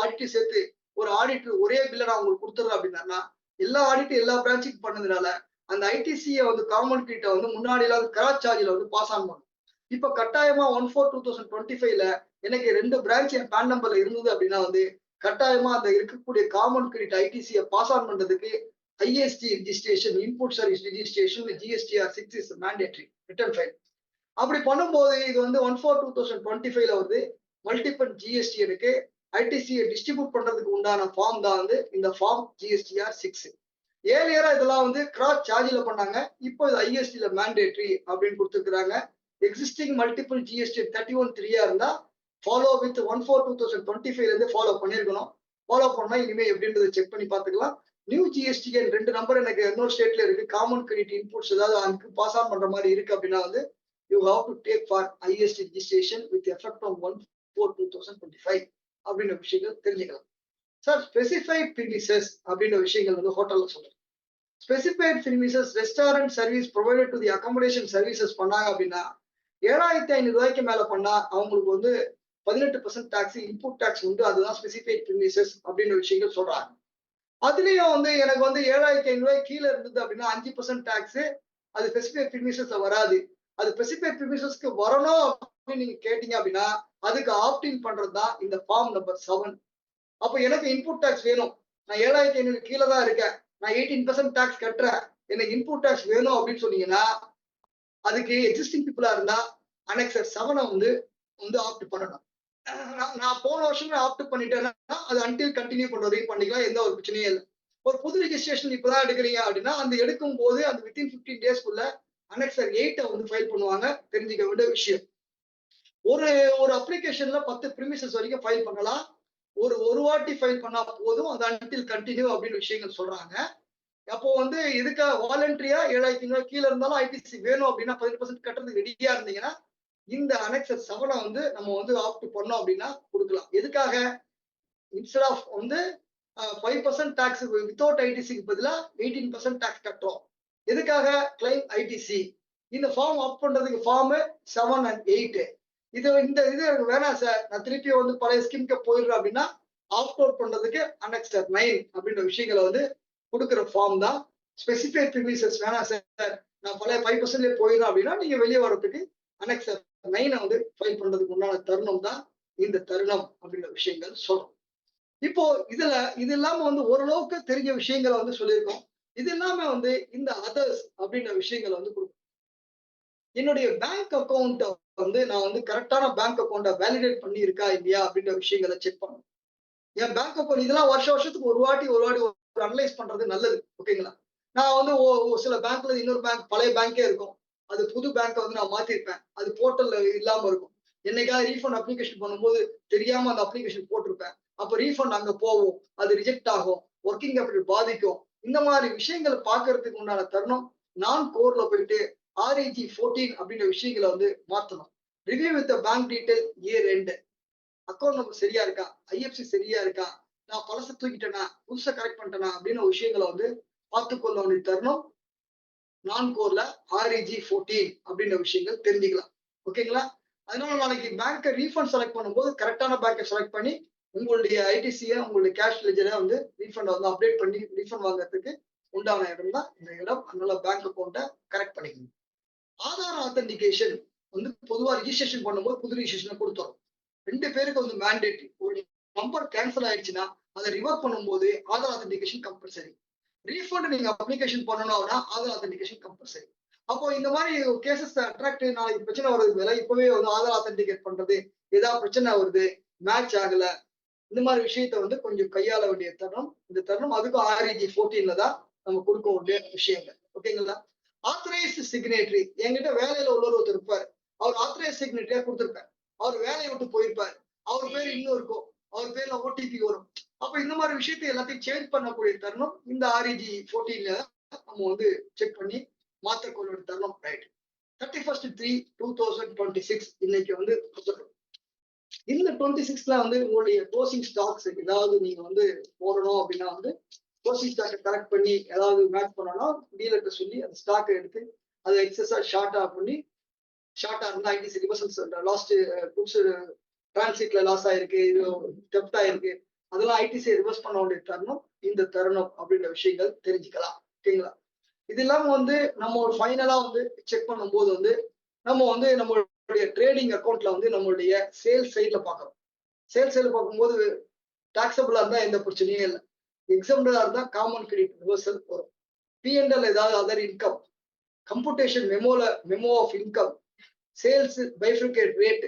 B: ஆடிட்டையும் சேர்த்து ஒரு ஆடிட் ஒரே பில்ல நான் உங்களுக்கு கொடுத்துறேன் அப்படின்னா எல்லா ஆடிட் எல்லா பிரான்ச்சுக்கு பண்ணதுனால அந்த ஐடிசியை வந்து காமன் கிரெடிட்டை வந்து முன்னாடி எல்லாம் கிராஸ் சார்ஜில் வந்து பாஸ் ஆன் பண்ணும். இப்ப கட்டாயமா 1/4/2025ல எனக்கு 2 பிரான்ச் என் பேன் நம்பர்ல இருந்தது அப்படின்னா வந்து கட்டாயமா அந்த இருக்கக்கூடிய காமன் கிரெடிட் ஐடிசியை பாஸ் ஆன் பண்றதுக்கு ISD registration, input service registration, GSTR 6 is mandatory return file. அப்படி பண்ணும்போது இது வந்து 1/4/2025ல வந்து மல்டிபிள் ஜிஎஸ்டி இருக்கு. ஐடிசியை டிஸ்ட்ரிபியூட் பண்றதுக்கு உண்டான ஃபார்ம் தான் வந்து இந்த ஃபார்ம் ஜிஎஸ்டிஆர் 6. ஏர்லியரா இதெல்லாம் வந்து கிராஸ் சார்ஜ்ல பண்ணாங்க, இப்போ இது ஐஎஸ்டில மேண்டேட்டரி அப்படின்னு கொடுத்துருக்காங்க. எக்ஸிஸ்டிங் மல்டிபிள் ஜிஎஸ்டி 31(3) இருந்தா ஃபாலோ வித் 1/4/2025ல இருந்து ஃபாலோ பண்ணிருக்கணும். ஃபாலோ பண்ணா இனிமே எப்படின்றத செக் பண்ணி பார்த்துக்கலாம். நியூ ஜிஎஸ்டி 2 நம்பர் எனக்கு இன்னொரு ஸ்டேட்ல இருக்கு, காமன் கிரெடிட் இன்புட்ஸ் ஏதாவது அதுக்கு பாஸ் ஆன் பண்ற மாதிரி இருக்கு அப்படின்னா வந்து you have to take for ISD registration with effect on 1/4/2025 அப்படின்ற விஷயங்கள் தெரிஞ்சுக்கலாம். சார் ஸ்பெசிஃபைட் பிரிமிசஸ் அப்படின்ற விஷயங்கள் வந்து ஹோட்டல்ல சொல்றேன். Specified premises restaurant service provided to the accommodation services பண்ணாங்க அப்படின்னா 7,500 ரூபாய்க்கு மேல பண்ணா அவங்களுக்கு வந்து 18% டாக்ஸ் இன்புட் டாக்ஸ் உண்டு. அதுதான் ஸ்பெசிஃபைட் பிரிமிசஸ் அப்படின்ற விஷயங்கள் சொல்றாங்க. அதுலயும் வந்து எனக்கு வந்து 7,500 கீழ இருந்தது அப்படின்னா 5% டாக்ஸ். அது ஸ்பெசிஃபைட் பிரிமிசஸ்ல வராது. அது ஸ்பெசிஃபைட் பிரிமிசஸ்க்கு வரணும் அப்படின்னு நீங்க கேட்டீங்க அப்படின்னா, அதுக்கு ஆப்ட்-இன் பண்றது தான் இந்த ஃபார்ம் நம்பர் 7. அப்ப எனக்கு இன்புட் டாக்ஸ் வேணும். நான் 7,500 கீழ தான் இருக்கேன். நான் 18% டாக்ஸ் கட்டுறேன். எனக்கு இன்புட் டாக்ஸ் வேணும் அப்படின்னு சொன்னீங்கன்னா, அதுக்கு எக்ஸிஸ்டிங் பீப்புளா இருந்தா அனெக்சர் 7 வந்து வந்து ஆப்ட் பண்ணணும். நான் போன வருஷமே ஆப்ட் பண்ணிட்டேன்னா, அது அன்டில் கன்டின்யூ பண்ற வரைக்கும் பண்ணிக்கலாம். எந்த ஒரு பிரச்சனையும் இல்ல. ஒரு புது ரெஜிஸ்ட்ரேஷன் இப்பதான் எடுக்குறீங்க அப்படின்னா, அந்த எடுக்கும்போது அந்த வித்தின் 15 டேஸ்க்குள்ள அனெக்சர் 8 வந்து ஃபைல் பண்ணுவாங்க. தெரிஞ்சுக்க வேண்டிய விஷயம். ஒரு ஒரு அப்ளிகேஷன்ல 10 பிரிமிசஸ் வரைக்கும் ஃபைல் பண்ணலாம். ஒரு வாட்டி ஃபைல் பண்ணா போதும். அது அன்டில் கன்டின்யூ அப்படின்னு விஷயங்கள் சொல்றாங்க. அப்போ வந்து இதுக்கு வாலண்டரியா 7,500 கீழ இருந்தாலும் ஐடிசி வேணும் அப்படின்னா 18% கட்டுறதுக்கு ரெடியா இருந்தீங்கன்னா, இந்த அனெக்சர் 7 வந்து நம்ம வந்து ஆப்ட் பண்ணோம் அப்படின்னா குடுக்கலாம். எதுக்காக? இன்ஸ்டெட் ஆஃப் வந்து 5% டாக்ஸ் வித்தவுட் ஐடிசிக்கு பதிலா 18% டாக்ஸ் கட்டுறோம். எதுக்காக? Claim ITC. இந்த ஃபார்ம் ஆப்ட் பண்றதுக்கு ஃபார்ம் 7 அண்ட் 8. இது எனக்கு வேணாம் சார். நான் திருப்பி வந்து பழைய ஸ்கீம்க்கு போயிடுறேன் அப்படின்னா, ஆப்ட் அவுட் பண்றதுக்கு அனெக்சர் 9 அப்படின்ற விஷயங்கள வந்து குடுக்குற ஃபார்ம் தான். ஸ்பெசிஃபைட் பிரிமிசஸ் வேணாம் சார். நான் பழைய 5%லே போயிடுறேன் அப்படின்னா, நீங்க வெளிய வரதுக்கு அனெக்சர் 9 வந்து ஃபைல் பண்றதுக்கு உண்டான தருணம் தான் இந்த தருணம் அப்படின்ற விஷயங்கள் சொல்றோம். இப்போ இது இல்லாம வந்து ஓரளவுக்கு தெரிஞ்ச விஷயங்கள வந்து சொல்லியிருக்கோம். இது இல்லாம வந்து இந்த அதர்ஸ் அப்படின்ற விஷயங்கள வந்து என்னுடைய பேங்க் அக்கவுண்ட் வந்து நான் வந்து கரெக்டான பேங்க் அக்கவுண்ட்ட வேலிடேட் பண்ணி இருக்கா இல்லையா அப்படின்ற விஷயங்கள செக் பண்ணணும். என் பேங்க் அக்கவுண்ட் இதெல்லாம் வருஷத்துக்கு ஒரு வாட்டி அனலைஸ் பண்றது நல்லது. ஓகேங்களா? நான் வந்து சில பேங்க்ல இன்னொரு பேங்க் பழைய பேங்க்கே இருக்கும். அது புது பேங்க்க வந்து நான் மாத்திருப்பேன். அது போர்ட்டல்ல இல்லாம இருக்கும். என்னைக்காவது ரீஃபண்ட் அப்ளிகேஷன் பண்ணும்போது தெரியாம அந்த அப்ளிகேஷன் போட்டிருப்பேன். அப்ப ரீஃபண்ட் அங்க போகும். அது ரிஜெக்ட் ஆகும். வொர்க்கிங் கேபிட்டல் பாதிக்கும். இந்த மாதிரி விஷயங்கள பார்க்கறதுக்கு உண்டான தருணம் நான் கோர்ல போயிட்டு REG 14 அப்படின்ற விஷயங்கள வந்து மாத்தணும். Review with the bank detail year end. Account number சரியா இருக்கா? ஐஎஃப்சி சரியா இருக்கா? நான் பழச தூக்கிட்டேனா? புதுசா கரெக்ட் பண்ணிட்டேனா? அப்படின்னு விஷயங்கள வந்து பார்த்துக்கொள்ள வேண்டிய தருணம் நான் கோர்ல REG 14 அப்படின்ற விஷயங்கள் தெரிஞ்சுக்கலாம். ஓகேங்களா? அதனால நாளைக்கு பேங்க்க ரீஃபண்ட் செலக்ட் பண்ணும்போது கரெக்டான பேங்க செலக்ட் பண்ணி உங்களுடைய ஐடிசிய உங்களுடைய கேஷ் லெட்ஜர வந்து ரீஃபண்ட் வந்து அப்டேட் பண்ணி ரீஃபண்ட் வாங்குறதுக்கு உண்டான இடம் தான் இந்த இடம். அதனால பேங்க் அக்கவுண்ட்ட கரெக்ட் பண்ணிக்கணும். ஆதார் ஆத்தென்டிகேஷன் வந்து பொதுவா ரிஜிஸ்ட்ரேஷன் பண்ணும்போது புது ரிஜிஸ்ட்ரேஷன் குடுத்துரும். 2 பேருக்கு வந்து மேண்டேட்டரி. ஒரு நம்பர் கேன்சல் ஆயிடுச்சுன்னா, அத ரிவர்ட் பண்ணும்போது ஆதார் ஆத்தென்டிகேஷன் கம்பல்சரி. ரீஃபண்ட் நீங்க அப்ளிகேஷன் பண்ணணும்னா ஆதார் ஆத்தென்டிகேஷன் கம்பல்சரி. அப்போ இந்த மாதிரி கேஸஸ் அட்ராக்ட் நாளைக்கு பிரச்சனை வர்றதுக்கு மேல இப்பவே வந்து ஆதார் ஆத்தென்டிகேட் பண்றது, ஏதாவது பிரச்சனை வருது, மேட்ச் ஆகல. இந்த மாதிரி விஷயத்த வந்து கொஞ்சம் கையாள வேண்டிய தருணம். இந்த தருணம் அதுக்கும் REG 14ல தான் நம்ம கொடுக்க வேண்டிய விஷயங்கள். ஓகேங்களா? ஆத்தரைஸ்டு சிக்னேட்டரி என்கிட்ட வேலையில உள்ளவர் ஒருத்தர் இருப்பாரு. அவர் ஆத்தரைஸ்ட் சிக்னேட்டரியா கொடுத்திருப்பேன். அவர் வேலையை விட்டு போயிருப்பாரு. அவர் பேர் இன்னும் இருக்கும். அவர் பேர்ல ஓடிபி வரும். அப்ப இந்த மாதிரி விஷயத்தை எல்லாத்தையும் சேஞ்ச் பண்ணக்கூடிய தருணம் இந்த REG 14ல நம்ம வந்து செக் பண்ணி மாற்றக்கூடிய ஒரு தருணம். ரைட். 31/3/2026 இன்னைக்கு வந்து கொடுத்துருக்கோம். இந்த 26ல வந்து உங்களுடைய க்ளோசிங் ஸ்டாக்ஸ் ஏதாவது நீங்க வந்து போடணும் அப்படின்னா வந்து க்ளோசிங் ஸ்டாக்கை கலெக்ட் பண்ணி ஏதாவது மேட்ச் பண்ணணும் டீலர்கிட்ட சொல்லி அந்த ஸ்டாக்கை எடுத்து அதை எக்ஸஸா ஷார்ட்டா பண்ணி ஷார்ட்டா இருந்தா ITC reversals last goods டிரான்சிட்ல loss ஆயிருக்கு, இது டெப்ட் ஆயிருக்கு, அதெல்லாம் ஐடிசியை ரிவர்ஸ் பண்ண வேண்டிய தருணம் இந்த தருணம் அப்படின்ற விஷயங்கள் தெரிஞ்சுக்கலாம். ஓகேங்களா? இது இல்லாம வந்து நம்ம ஃபைனலா வந்து செக் பண்ணும்போது வந்து நம்ம வந்து நம்மளுடைய ட்ரேடிங் அக்கௌண்ட்ல வந்து நம்மளுடைய சேல்ஸ் சைட்ல பார்க்கறோம். சேல்ஸ் சைட்ல பார்க்கும்போது டாக்ஸபிளா இருந்தா எந்த பிரச்சனையும் இல்லை. எக்ஸாம்பிளா இருந்தா காமன் கிரெடிட் ரிவர்சல் வரும். P&L ஏதாவது other income, computation memo of income, sales bifurcate rate,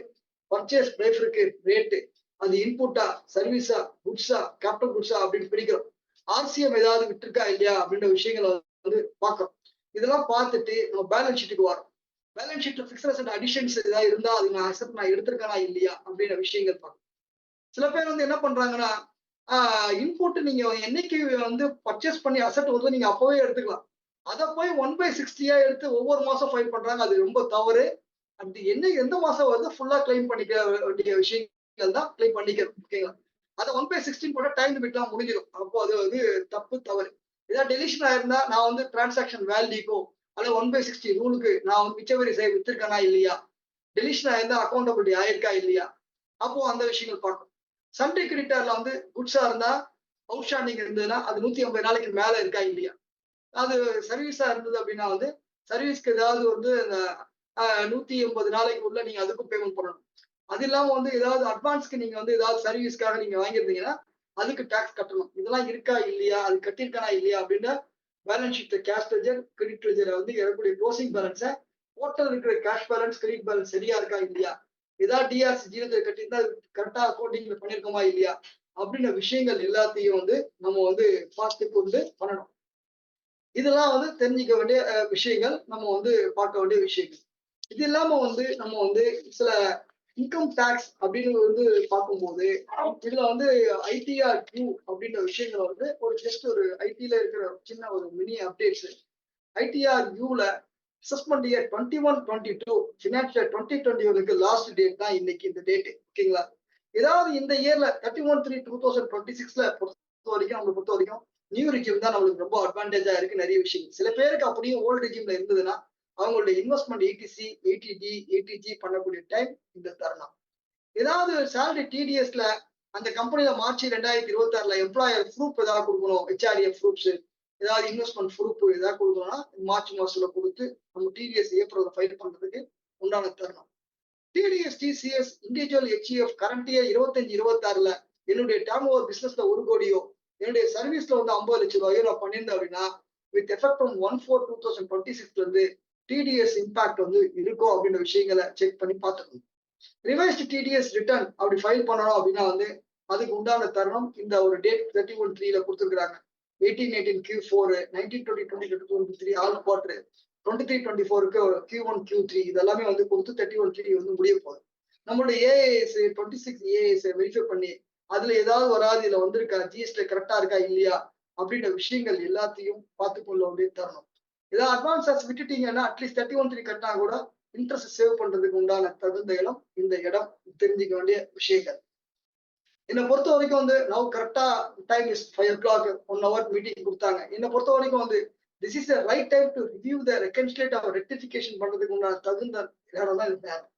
B: purchase bifurcate rate, அது இன்புட்டா, சர்வீஸா, குட்ஸா, கேபிட்டல் குட்ஸா அப்படின்னு பிரிக்கிறோம். RCM ஏதாவது விட்டுருக்கா இல்லையா அப்படின்ற விஷயங்களை வந்து பார்க்கிறோம். இதெல்லாம் பார்த்துட்டு நம்ம பேலன்ஸ் ஷீட்டுக்கு வரோம். பேலன்ஸ் ஷீட்ல பிக்ஸ்ட் அசெட் அடிஷன்ஸ் ஏதாவது இருந்தா அது நான் எடுத்திருக்கேனா இல்லையா அப்படின்ற விஷயங்கள் பார்க்கணும். சில பேர் வந்து என்ன பண்றாங்கன்னா இன்புட் நீங்க என்னைக்கு வந்து பர்ச்சேஸ் பண்ணி அசெட் வந்து நீங்க அப்பவே எடுத்துக்கலாம். அதை போய் 1/60 எடுத்து ஒவ்வொரு மாசம் ஃபைல் பண்றாங்க. அது ரொம்ப தவறு. அது என்ன எந்த மாசம் வருது ஃபுல்லா கிளைம் பண்ணிக்க வேண்டிய விஷயங்கள் தான் கிளைம் பண்ணிக்கிறது. ஓகேங்களா? அதை 1/16 போட்டா டைம் லிமிட்லாம் முடிஞ்சிடும். அப்போ அது வந்து தப்பு தவறு. ஏதாவது டெலிஷன் ஆயிருந்தா நான் வந்து டிரான்சாக்ஷன் வேல்யூக்கோ அல்லது 1/60 ரூலுக்கு நான் வந்து மிச்சவரி செய்ய வித்திருக்கேனா இல்லையா, டெலிஷன் ஆயிருந்தா அக்கௌண்டபிலிட்டி ஆயிருக்கா இல்லையா, அப்போ அந்த விஷயங்கள் பார்க்கணும். சண்டே கிரெடிட்டார்ல வந்து குட்ஸா இருந்தா அவுட்ஸ்டாண்டிங் இருந்ததுன்னா அது 150 நாளைக்கு மேல இருக்கா இல்லையா? அது சர்வீஸா இருந்தது அப்படின்னா வந்து சர்வீஸ்க்கு ஏதாவது வந்து இந்த 180 நாளைக்கு உள்ள நீங்க அதுக்கும் பேமெண்ட் பண்ணணும். அது இல்லாம வந்து ஏதாவது அட்வான்ஸ்க்கு நீங்க வந்து ஏதாவது சர்வீஸ்க்காக நீங்க வாங்கியிருந்தீங்கன்னா அதுக்கு டாக்ஸ் கட்டணும். இதெல்லாம் இருக்கா இல்லையா? அது கட்டியிருக்கானா இல்லையா? அப்படின்னு balance sheet, cash ledger, credit லெட்ஜரை வந்து இருக்கக்கூடிய க்ளோசிங் பேலன்ஸை டோட்டல் இருக்கிற கேஷ் பேலன்ஸ், கிரெடிட் பேலன்ஸ் சரியா இருக்கா இல்லையா? ஏதாவது டிஆர்சி ஜீரோ கட்டியிருந்தா கரெக்டா அக்கௌண்டிங்ல பண்ணிருக்கோமா இல்லையா? அப்படின்ற விஷயங்கள் எல்லாத்தையும் வந்து நம்ம வந்து பார்த்து கொண்டு பண்ணணும். இதெல்லாம் வந்து தெரிஞ்சுக்க வேண்டிய விஷயங்கள், நம்ம வந்து பார்க்க வேண்டிய விஷயங்கள். இது இல்லாம வந்து நம்ம வந்து சில இன்கம் டாக்ஸ் அப்படின்னு வந்து பார்க்கும்போது இதுல வந்து ஐடிஆர் கியூ அப்படின்ற விஷயங்கள் வந்து ஒரு ஜஸ்ட் ஒரு ஐடில இருக்கிற சின்ன ஒரு மினி அப்டேட்ஸ். ஐடிஆர் கியூல அசஸ்மெண்ட் இயர் 21-22 ஃபினான்ஷியல் 2021க்கு லாஸ்ட் டேட் தான் இன்னைக்கு இந்த டேட். ஓகேங்களா? ஏதாவது இந்த இயர்ல 31/3/2026ல பொறுத்த வரைக்கும் நம்மளை பொறுத்த வரைக்கும் நியூ ரிஜிம் தான் நம்மளுக்கு ரொம்ப அட்வான்டேஜா இருக்கு நிறைய விஷயங்கள். சில பேருக்கு அப்படியே ஓல்டு ரிஜிம்ல இருந்ததுன்னா அவங்களுடைய இன்வெஸ்ட்மெண்ட் ஏடிசி, ஏடிடி, ஏடிஜி பண்ணக்கூடிய டைம் இந்த தருணம். ஏதாவது சேலரி டிடிஎஸ்ல அந்த கம்பெனில மார்ச் 2026ல எம்ப்ளாயர் ப்ரூஃப் ஏதாவது கொடுக்கணும், ஹெச்ஆர்ஏ ப்ரூஃப்ஸ், ஏதாவது இன்வெஸ்ட்மெண்ட் ப்ரூஃப் ஏதாவது கொடுக்கணும்னா மார்ச் மாசத்துல கொடுத்து நம்ம டிடிஎஸ் ஏப்ரல் ஃபைல் பண்றதுக்கு உண்டான தருணம். TDS TCS individual HUF current year 25-26ல என்னுடைய டேர்ன் ஓவர் பிசினஸ்ல 1 கோடியோ என்னுடைய சர்வீஸ்ல வந்து 50 லட்சம் ரூபாயோ நான் பண்ணியிருந்தேன் அப்படின்னா வித் எஃபெக்ட் ஃப்ரம் 1/4/2026 வந்து டிடிஎஸ் இம்பாக்ட் வந்து இருக்கும் அப்படின்ற விஷயங்களை செக் பண்ணி பார்த்துக்கணும். ரிவைஸ்டு டிடிஎஸ் ரிட்டர்ன் அப்படி ஃபைல் பண்ணணும் அப்படின்னா வந்து அதுக்கு உண்டான தருணம் இந்த ஒரு டேட் 31/3ல கொடுத்துருக்காங்க. 18-18 Q4, 19-20 2023 all quarter, 23-24க்கு Q1 Q3 இதெல்லாமே வந்து கொடுத்து 31/3 வந்து முடிய போகுது. நம்மளுடைய ஏஏஎஸ் 26 ஏஏஎஸ் வெரிஃபை பண்ணி அதுல ஏதாவது வராது இதுல வந்திருக்கா, ஜிஎஸ்டி கரெக்டா இருக்கா இல்லையா அப்படின்ற விஷயங்கள் எல்லாத்தையும் பார்த்து கொள்ள வேண்டிய தருணம். ஏதாவது அட்வான்ஸ் விட்டுட்டீங்கன்னா அட்லீஸ்ட் 31/3 கட்டினா கூட இன்ட்ரெஸ்ட் சேவ் பண்றதுக்கு உண்டான தகுந்த இடம் இந்த இடம் தெரிஞ்சுக்க வேண்டிய விஷயங்கள். என்னை பொறுத்த வரைக்கும் வந்து நான் கரெக்டா time is 5 o'clock 1 hour meeting கொடுத்தாங்க. என்னை பொறுத்த வரைக்கும் வந்து this is the right time to review the reconcile or rectification பண்றதுக்கு உண்டான தகுந்த இடம் தான் இந்த நேரம்.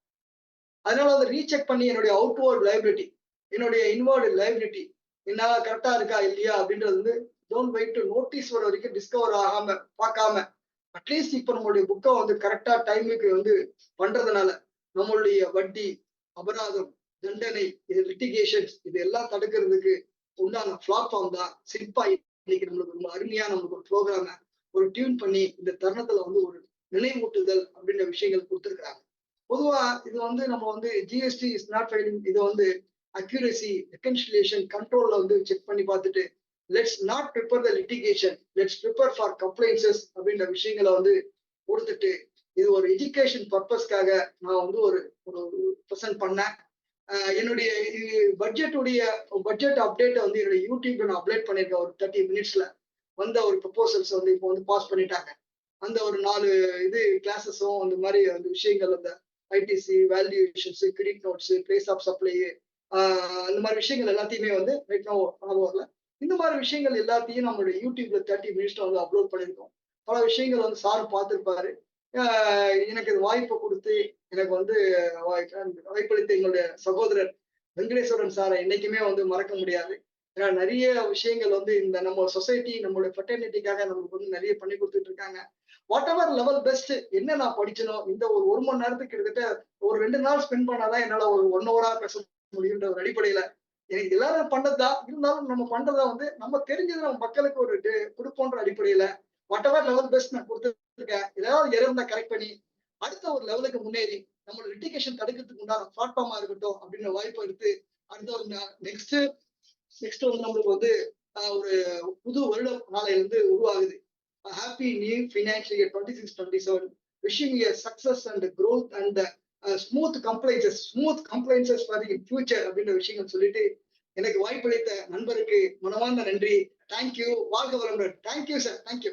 B: அதனால அதை ரீசெக் பண்ணி என்னுடைய அவுட்வர்ட் லைபிலிட்டி, என்னுடைய இன்வர்டு லைபிலிட்டி என்னால கரெக்டா இருக்கா இல்லையா அப்படின்றது வந்து டோன்ட் வெயிட் டு நோட்டீஸ் வர வரைக்கும் டிஸ்கவர் ஆகாம பார்க்காம அட்லீஸ்ட் இப்ப நம்மளுடைய புக்கை வந்து கரெக்டா டைமுக்கு வந்து பண்றதுனால நம்மளுடைய வட்டி, அபராதம், தண்டனை, இது லிட்டிகேஷன்ஸ் இது எல்லாம் தடுக்கிறதுக்கு உண்டான பிளாட்ஃபார்ம் தான் சிற்பா. இன்னைக்கு நம்மளுக்கு ரொம்ப அருமையா நம்மளுக்கு ஒரு ப்ரோக்ராம ஒரு டியூன் பண்ணி இந்த தருணத்துல வந்து ஒரு நினைவூட்டுதல் அப்படின்ற விஷயங்கள் கொடுத்துருக்காங்க. பொதுவா இது வந்து நம்ம வந்து ஜிஎஸ்டி இஸ் நாட் ஃபைலிங் இது வந்து அக்யூரசி, ரெகன்சிலியேஷன், கண்ட்ரோல்ல வந்து செக் பண்ணி பார்த்துட்டு let's not prepare the litigation, let's prepare for compliances அப்படின்ற விஷயங்களை வந்து கொடுத்துட்டு இது ஒரு எஜுகேஷன் பர்பஸ்க்காக நான் வந்து ஒரு ப்ரெசென்ட் பண்ணேன். என்னுடைய பட்ஜெட் அப்டேட்டை வந்து என்னுடைய யூடியூப்ல நான் அப்டேட் பண்ணியிருக்கேன். ஒரு 30 மினிட்ஸ்ல வந்த ஒரு ப்ரொபோசல்ஸ் வந்து இப்போ வந்து பாஸ் பண்ணிட்டாங்க. அந்த ஒரு 4 இது கிளாஸஸும் அந்த மாதிரி அந்த விஷயங்கள் அந்த ITC, valuations, credit notes, place of supply அந்த மாதிரி விஷயங்கள் எல்லாத்தையுமே வந்து வரல. இந்த மாதிரி விஷயங்கள் எல்லாத்தையும் நம்மளுடைய யூடியூப்ல 30 மினிட்ஸ்ல வந்து அப்லோட் பண்ணியிருக்கோம். பல விஷயங்கள் வந்து சார் பார்த்துருப்பாரு. எனக்கு இது வாய்ப்பை கொடுத்து எனக்கு வந்து வாய்ப்பளித்த எங்களுடைய சகோதரர் வெங்கடேஸ்வரன் சாரை என்னைக்குமே வந்து மறக்க முடியாது. ஏன்னா நிறைய விஷயங்கள் வந்து இந்த நம்ம சொசைட்டி நம்மளுடைய ஃபெட்டர்னிட்டிக்காக நமக்கு வந்து நிறைய பண்ணி கொடுத்துட்டு இருக்காங்க. வாட் எவர் லெவல் பெஸ்ட் என்ன நான் படிச்சனோ இந்த ஒரு மணி நேரத்துக்கு கிட்டத்தட்ட ஒரு 2 நாள் ஸ்பெண்ட் பண்ணாதான் என்னால ஒரு 1 hour பேச முடியுன்ற ஒரு அடிப்படையில எனக்கு எல்லாரும் பண்ணதுதான் இருந்தாலும் நம்ம பண்றதா வந்து நம்ம தெரிஞ்சது நம்ம மக்களுக்கு ஒரு கொடுப்போன்ற அடிப்படையில வாட் எவர் லெவல் பெஸ்ட் நான் கொடுத்துருக்கேன். ஏதாவது இருந்தா கரெக்ட் பண்ணி அடுத்த ஒரு லெவலுக்கு முன்னேறி நம்மளோட லிட்டிகேஷன் தடுக்கிறதுக்கு உண்டான பிளாட்ஃபார்மா இருக்கட்டும் அப்படின்ற வாய்ப்பை எடுத்து அடுத்த ஒரு நெக்ஸ்ட் வந்து நம்மளுக்கு வந்து ஒரு புது வருடம் நாளையில இருந்து உருவாகுது. Happy new financial year 26-27 wishing you success and growth and smooth compliances for the future அப்படின்ற விஷயங்கள் சொல்லிட்டு எனக்கு வாய்ப்பளித்த நண்பருக்கு மனமார்ந்த நன்றி. தேங்க்யூ. வாழ்க வளமுடன். Thank you sir. தேங்க்யூ.